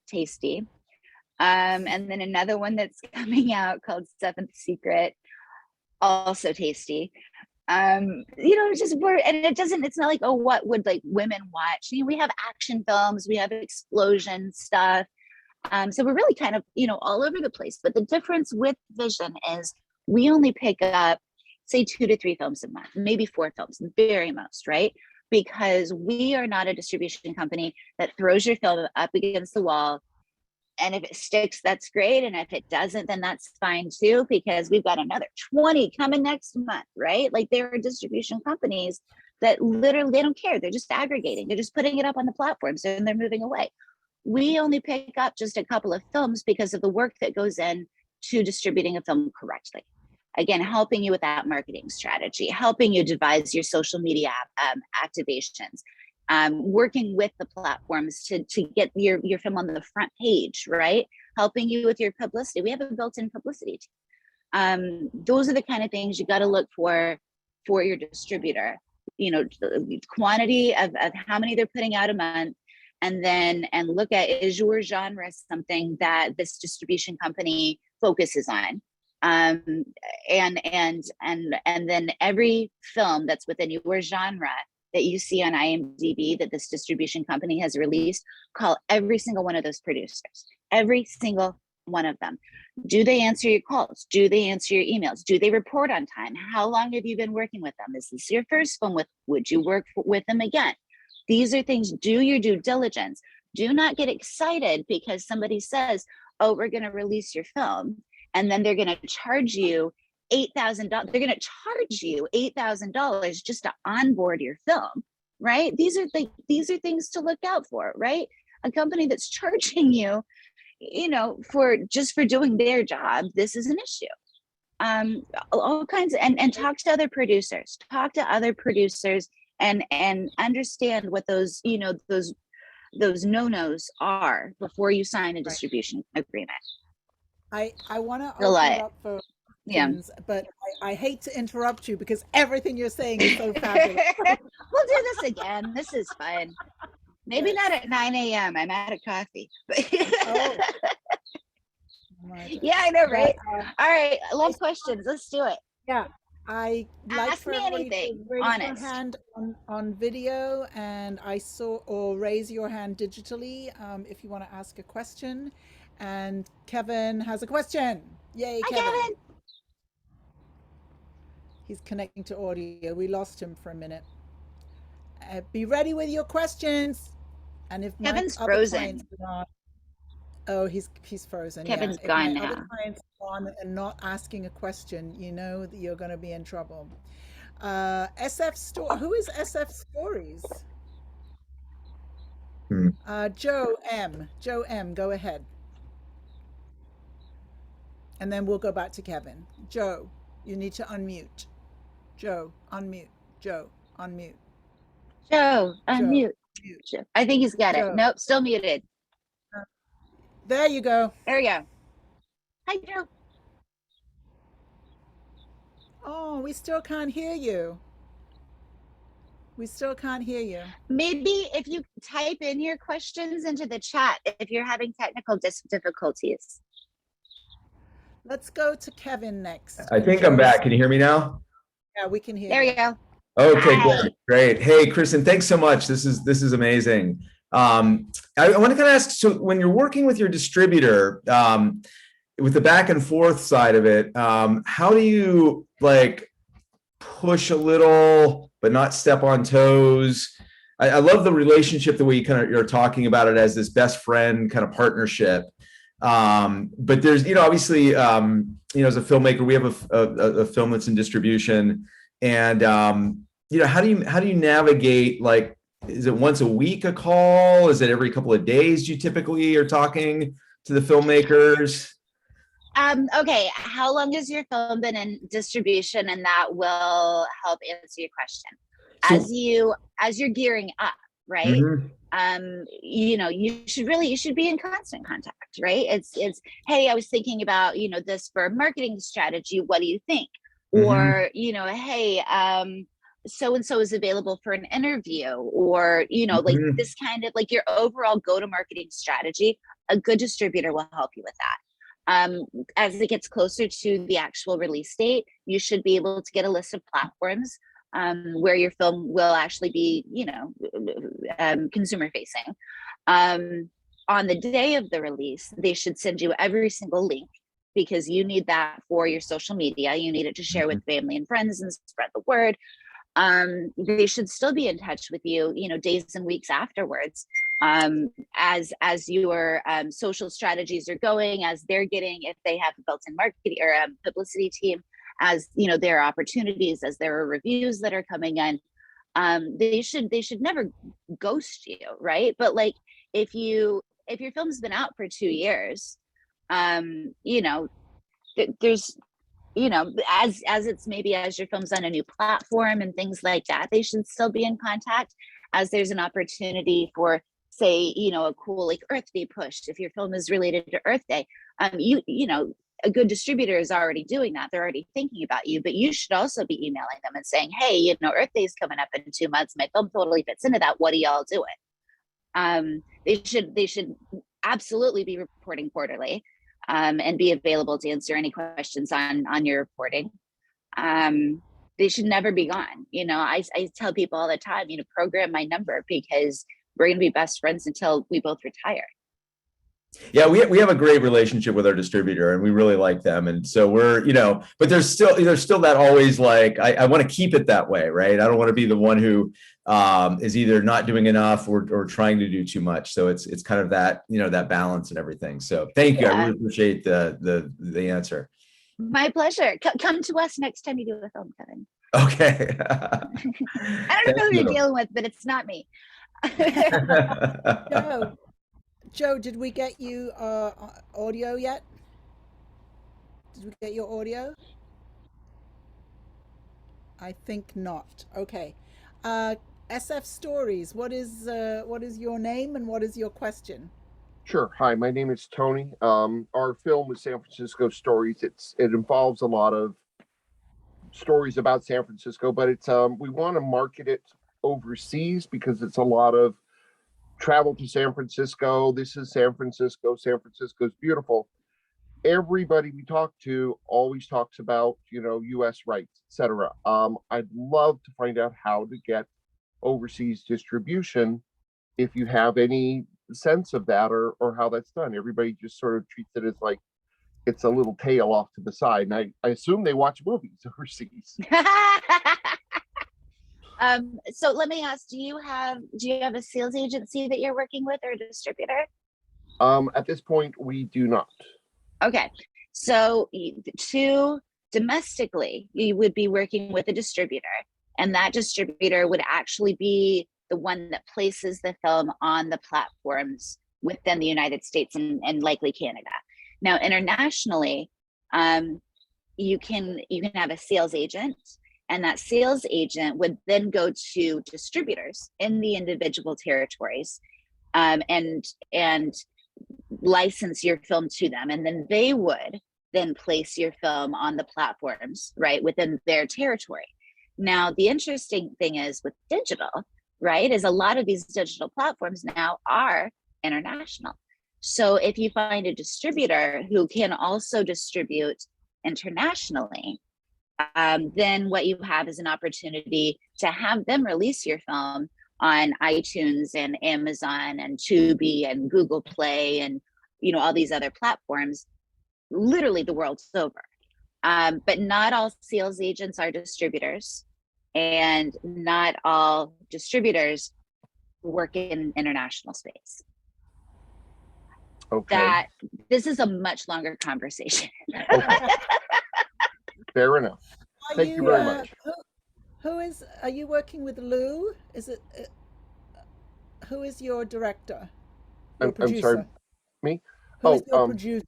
Tasty. And then another one that's coming out called Seventh Secret. also tasty. Just we're, and it's not like, oh, what would like women watch? We have action films, we have explosion stuff. So we're really kind of, all over the place. But the difference with Vision is we only pick up, say, 2 to 3 films a month, maybe 4 films, very most, right? Because we are not a distribution company that throws your film up against the wall. And if it sticks, that's great. And if it doesn't, then that's fine too, because we've got another 20 coming next month, right? Like there are distribution companies that literally, they don't care. They're just aggregating. They're just putting it up on the platforms and they're moving away. We only pick up just a couple of films because of the work that goes in to distributing a film correctly. Again, helping you with that marketing strategy, helping you devise your social media activations, working with the platforms to get your film on the front page, right? Helping you with your publicity. We have a built-in publicity team. Those are the kind of things you got to look for your distributor. The quantity of how many they're putting out a month, and look at, is your genre something that this distribution company focuses on? And then every film that's within your genre that you see on IMDb that this distribution company has released, call every single one of those producers, every single one of them. Do they answer your calls? Do they answer your emails? Do they report on time? How long have you been working with them? Is this your first film would you work with them again? These are things, do your due diligence. Do not get excited because somebody says, oh, we're going to release your film. And then they're going to charge you $8,000. They're going to charge you $8,000 just to onboard your film, right? These are things to look out for, right? A company that's charging you, for doing their job, this is an issue. All kinds of, and talk to other producers. Talk to other producers and understand what those no-nos are before you sign a distribution agreement. I want to open it up for questions, but I hate to interrupt you because everything you're saying is so fabulous. We'll do this again. This is fun. Maybe not at 9 a.m. I'm out of coffee. Oh. Yeah, I know, right? All right, last questions. Let's do it. Yeah. I like Ask me anything. Raise Honest. your hand on video, and or raise your hand digitally if you want to ask a question. And Kevin has a question. Yay, Hi, Kevin. He's connecting to audio. We lost him for a minute. Be ready with your questions. And if Kevin's frozen. Oh, he's frozen. Kevin's gone now. Other clients are on and not asking a question, that you're going to be in trouble. Who is SF Stories? Joe M, go ahead. And then we'll go back to Kevin. Joe, you need to unmute. Joe, unmute. Joe, unmute. Joe, unmute. Joe. I think he's got it. Nope, still muted. There you go. There you go. Hi, Joe. Oh, we still can't hear you. Maybe if you type in your questions into the chat, if you're having technical difficulties. Let's go to Kevin next. I think I'm back. Can you hear me now? Yeah, we can hear you. There you go. Okay, great. Hey, Kristen, thanks so much. This is amazing. I want to kind of ask, so when you're working with your distributor, with the back and forth side of it, how do you push a little but not step on toes? I love the relationship, the way you're talking about it as this best friend kind of partnership. But there's, obviously, as a filmmaker, we have a film that's in distribution, and how do you navigate, is it once a week a call? Is it every couple of days you typically are talking to the filmmakers? Okay, how long has your film been in distribution? And that will help answer your question. So, as you're gearing up, right? Mm-hmm. You should be in constant contact, right? It's hey, I was thinking about this for a marketing strategy. What do you think? Mm-hmm. Or hey, so and so is available for an interview, or mm-hmm. This kind of your overall go-to-marketing strategy. A good distributor will help you with that. As it gets closer to the actual release date, you should be able to get a list of platforms where your film will actually be, consumer facing. On the day of the release, they should send you every single link, because you need that for your social media. You need it to share with family and friends and spread the word. They should still be in touch with you, days and weeks afterwards, as your social strategies are going, as they're getting, if they have a built-in marketing or publicity team, as there are opportunities, as there are reviews that are coming in. They should never ghost you, right? But like, if your film's been out for 2 years, there's as it's maybe as your film's on a new platform and things like that, they should still be in contact, as there's an opportunity for, say, a cool like Earth Day push. If your film is related to Earth Day, a good distributor is already doing that. They're already thinking about you, but you should also be emailing them and saying, hey, Earth Day is coming up in 2 months. My film totally fits into that. What are y'all doing? They should absolutely be reporting quarterly, and be available to answer any questions on your reporting. They should never be gone. I tell people all the time, program my number, because we're going to be best friends until we both retire. Yeah, we have a great relationship with our distributor, and we really like them. And so we're, but there's still that always like, I want to keep it that way, right? I don't want to be the one who is either not doing enough or trying to do too much. So it's kind of that, that balance and everything. So thank you. I really appreciate the answer. My pleasure. Come to us next time you do a film, Kevin. Okay. I don't know who you're dealing with, but it's not me. Joe, did we get you audio yet? Did we get your audio? I think not. Okay. SF Stories, what is your name and what is your question? Sure. Hi, my name is Tony. Our film is San Francisco Stories. It involves a lot of stories about San Francisco, but it's we want to market it overseas because it's a lot of travel to San Francisco. This is San Francisco. San Francisco's beautiful. Everybody we talk to always talks about, U.S. rights, etc. I'd love to find out how to get overseas distribution, if you have any sense of that, or how that's done. Everybody just sort of treats it as like it's a little tail off to the side, and I assume they watch movies overseas. So let me ask, do you have a sales agency that you're working with, or a distributor? At this point, we do not. Okay, so domestically, you would be working with a distributor, and that distributor would actually be the one that places the film on the platforms within the United States and likely Canada. Now, internationally, you can have a sales agent, and that sales agent would then go to distributors in the individual territories, and license your film to them, and then they would then place your film on the platforms right within their territory. Now, the interesting thing is with digital, right, is a lot of these digital platforms now are international. So if you find a distributor who can also distribute internationally, then what you have is an opportunity to have them release your film on iTunes and Amazon and Tubi and Google Play and all these other platforms, literally the world's over. But not all sales agents are distributors, and not all distributors work in international space. Okay. This is a much longer conversation. Okay. Fair enough. Thank you very much. Are you working with Lou? Is it, who is your director? Your I'm sorry, me? Who is your producer?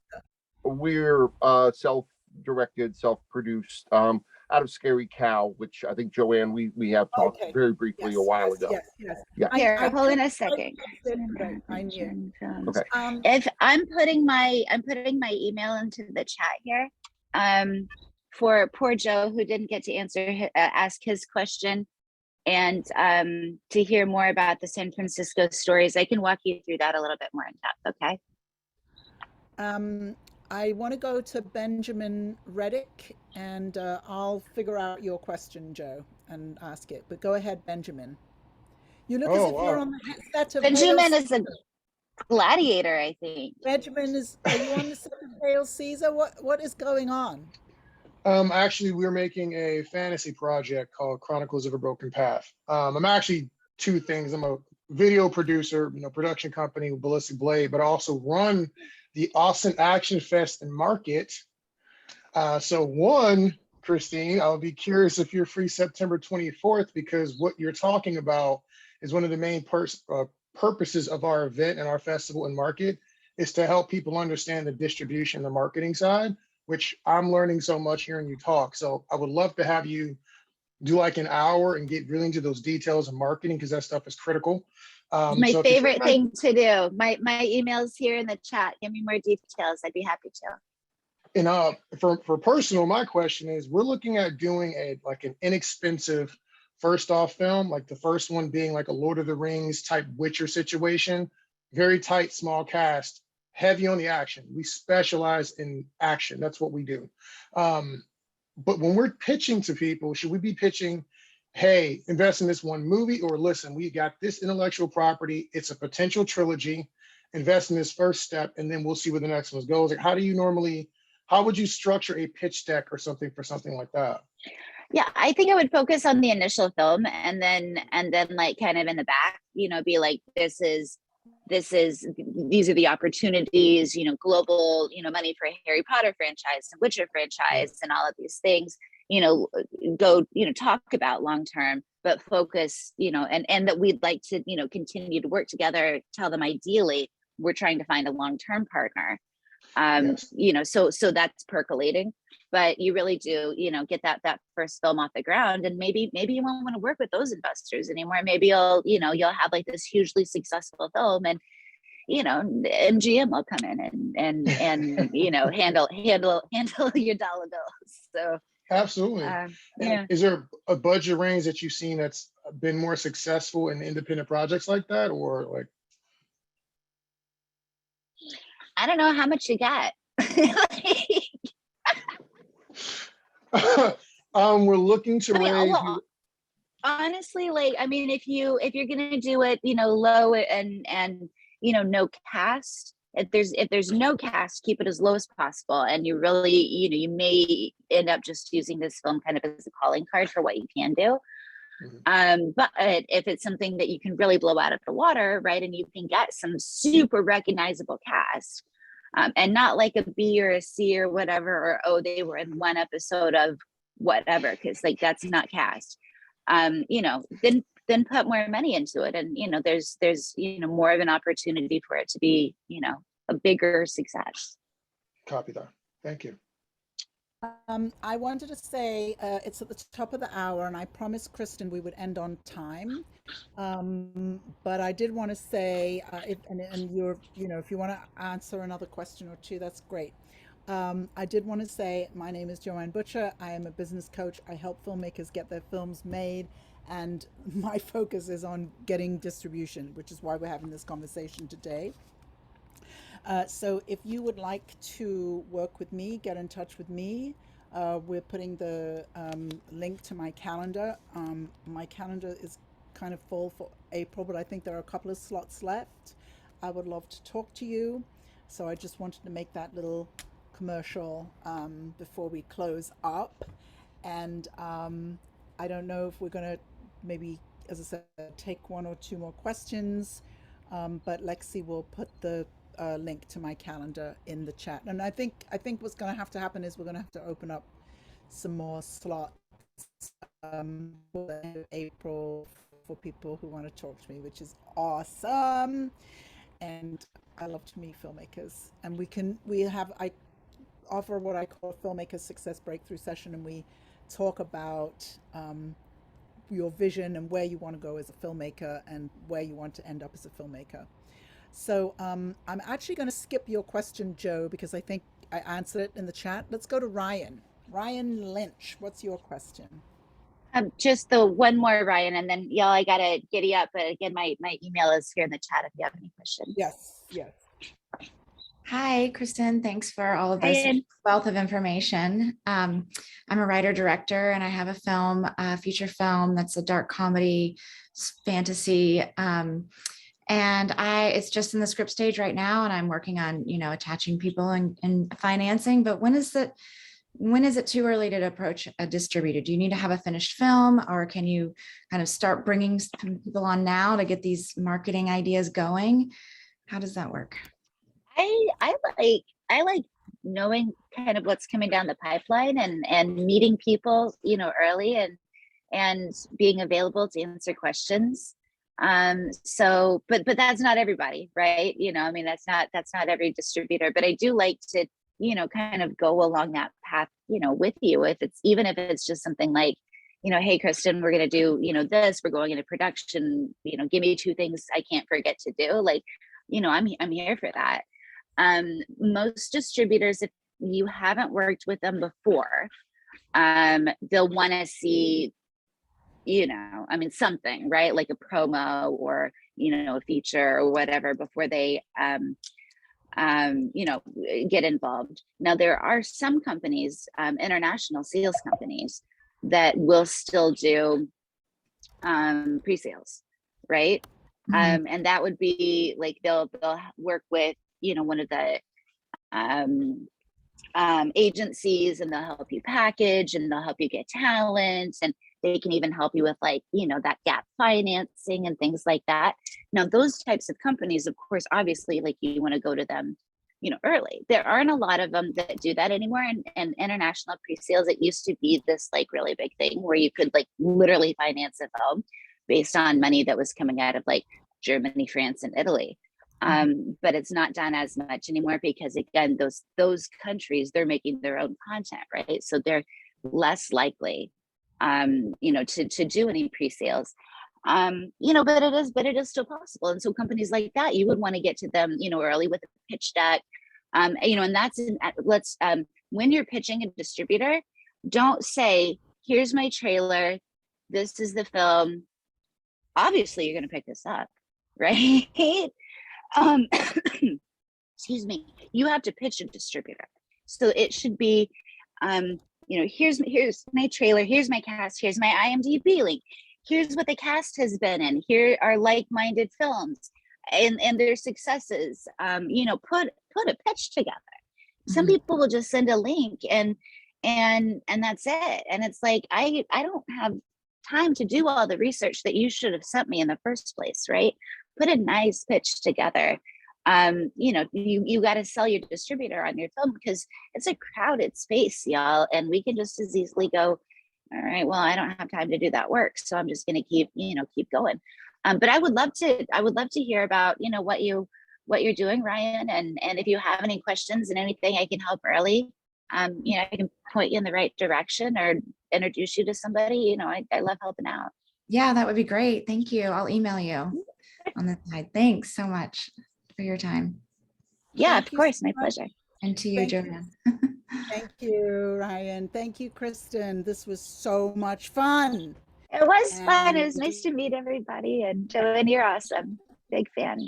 We're self-directed, self-produced, out of Scary Cow, which I think, Joanne, we have talked very briefly a while ago. Yes. Yeah. Here, hold on a second. I knew. Okay. If I'm putting my email into the chat here, for poor Joe who didn't get to ask his question, and to hear more about the San Francisco stories, I can walk you through that a little bit more in depth. Okay. I want to go to Benjamin Reddick, and I'll figure out your question, Joe, and ask it. But go ahead, Benjamin. You look as Oh, if you're wow. on the set of Hail Benjamin is a Caesar. gladiator, I think. Benjamin is. Are you on the set of Hail Caesar? What is going on? Actually, we're making a fantasy project called Chronicles of a Broken Path. I'm actually two things. I'm a video producer, production company with Ballistic Blade, but I also run the Austin Action Fest and Market. So one, Christine, I'll be curious if you're free September 24th, because what you're talking about is one of the main purposes of our event and our festival and market is to help people understand the distribution and the marketing side, which I'm learning so much hearing you talk. So I would love to have you do like an hour and get really into those details of marketing, because that stuff is critical. My So favorite thing to do. My email's here in the chat. Give me more details. I'd be happy to. And for personal, my question is, we're looking at doing an inexpensive first off film, like the first one being like a Lord of the Rings type Witcher situation, very tight, small cast, heavy on the action. We specialize in action. That's what we do. But when we're pitching to people, should we be pitching, hey, invest in this one movie, or listen, we got this intellectual property, it's a potential trilogy, invest in this first step, and then we'll see where the next one goes? Like, how would you structure a pitch deck or something for something like that? Yeah, I think I would focus on the initial film, and then like kind of in the back, be like, these are the opportunities, global, money for Harry Potter franchise and Witcher franchise and all of these things, go, talk about long term, but focus, and that we'd like to, continue to work together, tell them ideally we're trying to find a long-term partner. Yes. So that's percolating, but you really do, get that first film off the ground, and maybe you won't want to work with those investors anymore. Maybe you'll have like this hugely successful film, and MGM will come in and handle your dollar bills. So Absolutely. yeah. Is there a budget range that you've seen that's been more successful in independent projects like that, or like? I don't know how much you got. We're looking to raise. Honestly, like, I mean, if you're gonna do it, low and no cast. If there's no cast, keep it as low as possible. And you really, you may end up just using this film kind of as a calling card for what you can do. But if it's something that you can really blow out of the water, right, and you can get some super recognizable cast, and not like a B or a C or whatever, or oh, they were in one episode of whatever, because like that's not cast. Then put more money into it, and there's more of an opportunity for it to be a bigger success. Copy that. Thank you. I wanted to say it's at the top of the hour, and I promised Kristen we would end on time. But I did want to say, if you want to answer another question or two, that's great. I did want to say my name is Joanne Butcher. I am a business coach. I help filmmakers get their films made, and my focus is on getting distribution, which is why we're having this conversation today. So if you would like to work with me, get in touch with me. We're putting the link to my calendar. My calendar is kind of full for April, but I think there are a couple of slots left. I would love to talk to you. So I just wanted to make that little commercial before we close up. And I don't know if we're going to maybe, as I said, take one or two more questions, but Lexi will put the link to my calendar in the chat. And I think what's going to have to happen is we're going to have to open up some more slots for the end of April for people who want to talk to me, which is awesome. And I love to meet filmmakers, and I offer what I call a Filmmaker Success breakthrough session, and we talk about your vision and where you want to go as a filmmaker and where you want to end up as a filmmaker. So I'm actually going to skip your question, Joe, because I think I answered it in the chat. Let's go to Ryan. Ryan Lynch, what's your question? Just the one more, Ryan, and then y'all, I gotta giddy up. But again, my email is here in the chat if you have any questions. Yes. Hi, Kristen. Thanks for all of this And wealth of information. I'm a writer director, and I have a film, a feature film that's a dark comedy fantasy. And it's just in the script stage right now, and I'm working on, attaching people and financing. But when is it too early to approach a distributor? Do you need to have a finished film, or can you kind of start bringing some people on now to get these marketing ideas going? How does that work? I like knowing kind of what's coming down the pipeline and meeting people, early and being available to answer questions. So but that's not everybody, right? I mean, that's not every distributor, but I do like to, kind of go along that path, with you. Even if it's just something like, hey, Kristen, we're going to do, this, we're going into production, give me 2 things I can't forget to do. Like, I'm here for that. Most distributors, if you haven't worked with them before, they'll want to see, I mean, something, right? Like a promo or, a feature or whatever before they, get involved. Now, there are some companies, international sales companies, that will still do pre-sales, right? Mhm. And that would be like they'll work with, one of the agencies, and they'll help you package, and they'll help you get talent, and they can even help you with, like, that gap financing and things like that. Now, those types of companies, of course, obviously, like, you want to go to them, early. There aren't a lot of them that do that anymore. And international pre-sales, it used to be this like really big thing where you could like literally finance a film based on money that was coming out of like Germany, France, and Italy. But it's not done as much anymore because, again, those countries, they're making their own content, right? So they're less likely, to do any pre-sales. But it is still possible. And so companies like that, you would want to get to them, early with a pitch deck. And that's when you're pitching a distributor, don't say, here's my trailer, this is the film. Obviously, you're going to pick this up, right? Excuse me. You have to pitch a distributor. So it should be, here's my trailer, here's my cast, here's my IMDb link, here's what the cast has been in, here are like-minded films and their successes. Put a pitch together. Some people will just send a link and that's it. And it's like, I don't have time to do all the research that you should have sent me in the first place, right? Put a nice pitch together. You got to sell your distributor on your film because it's a crowded space, y'all, and we can just as easily go, all right, well, I don't have time to do that work, so I'm just going to keep going. But I would love to hear about, what you're doing, Ryan, and if you have any questions and anything I can help early, I can point you in the right direction or introduce you to somebody. I love helping out. Yeah, that would be great. Thank you. I'll email you on the side. Thanks so much for your time. Yeah, Thank of you course, so my much. pleasure. And to you, Thank you. Joanne. Thank you, Ryan. Thank you, Kristen. This was so much fun. It was fun. It was And nice to meet everybody. And Joanne, you're awesome. Big fan.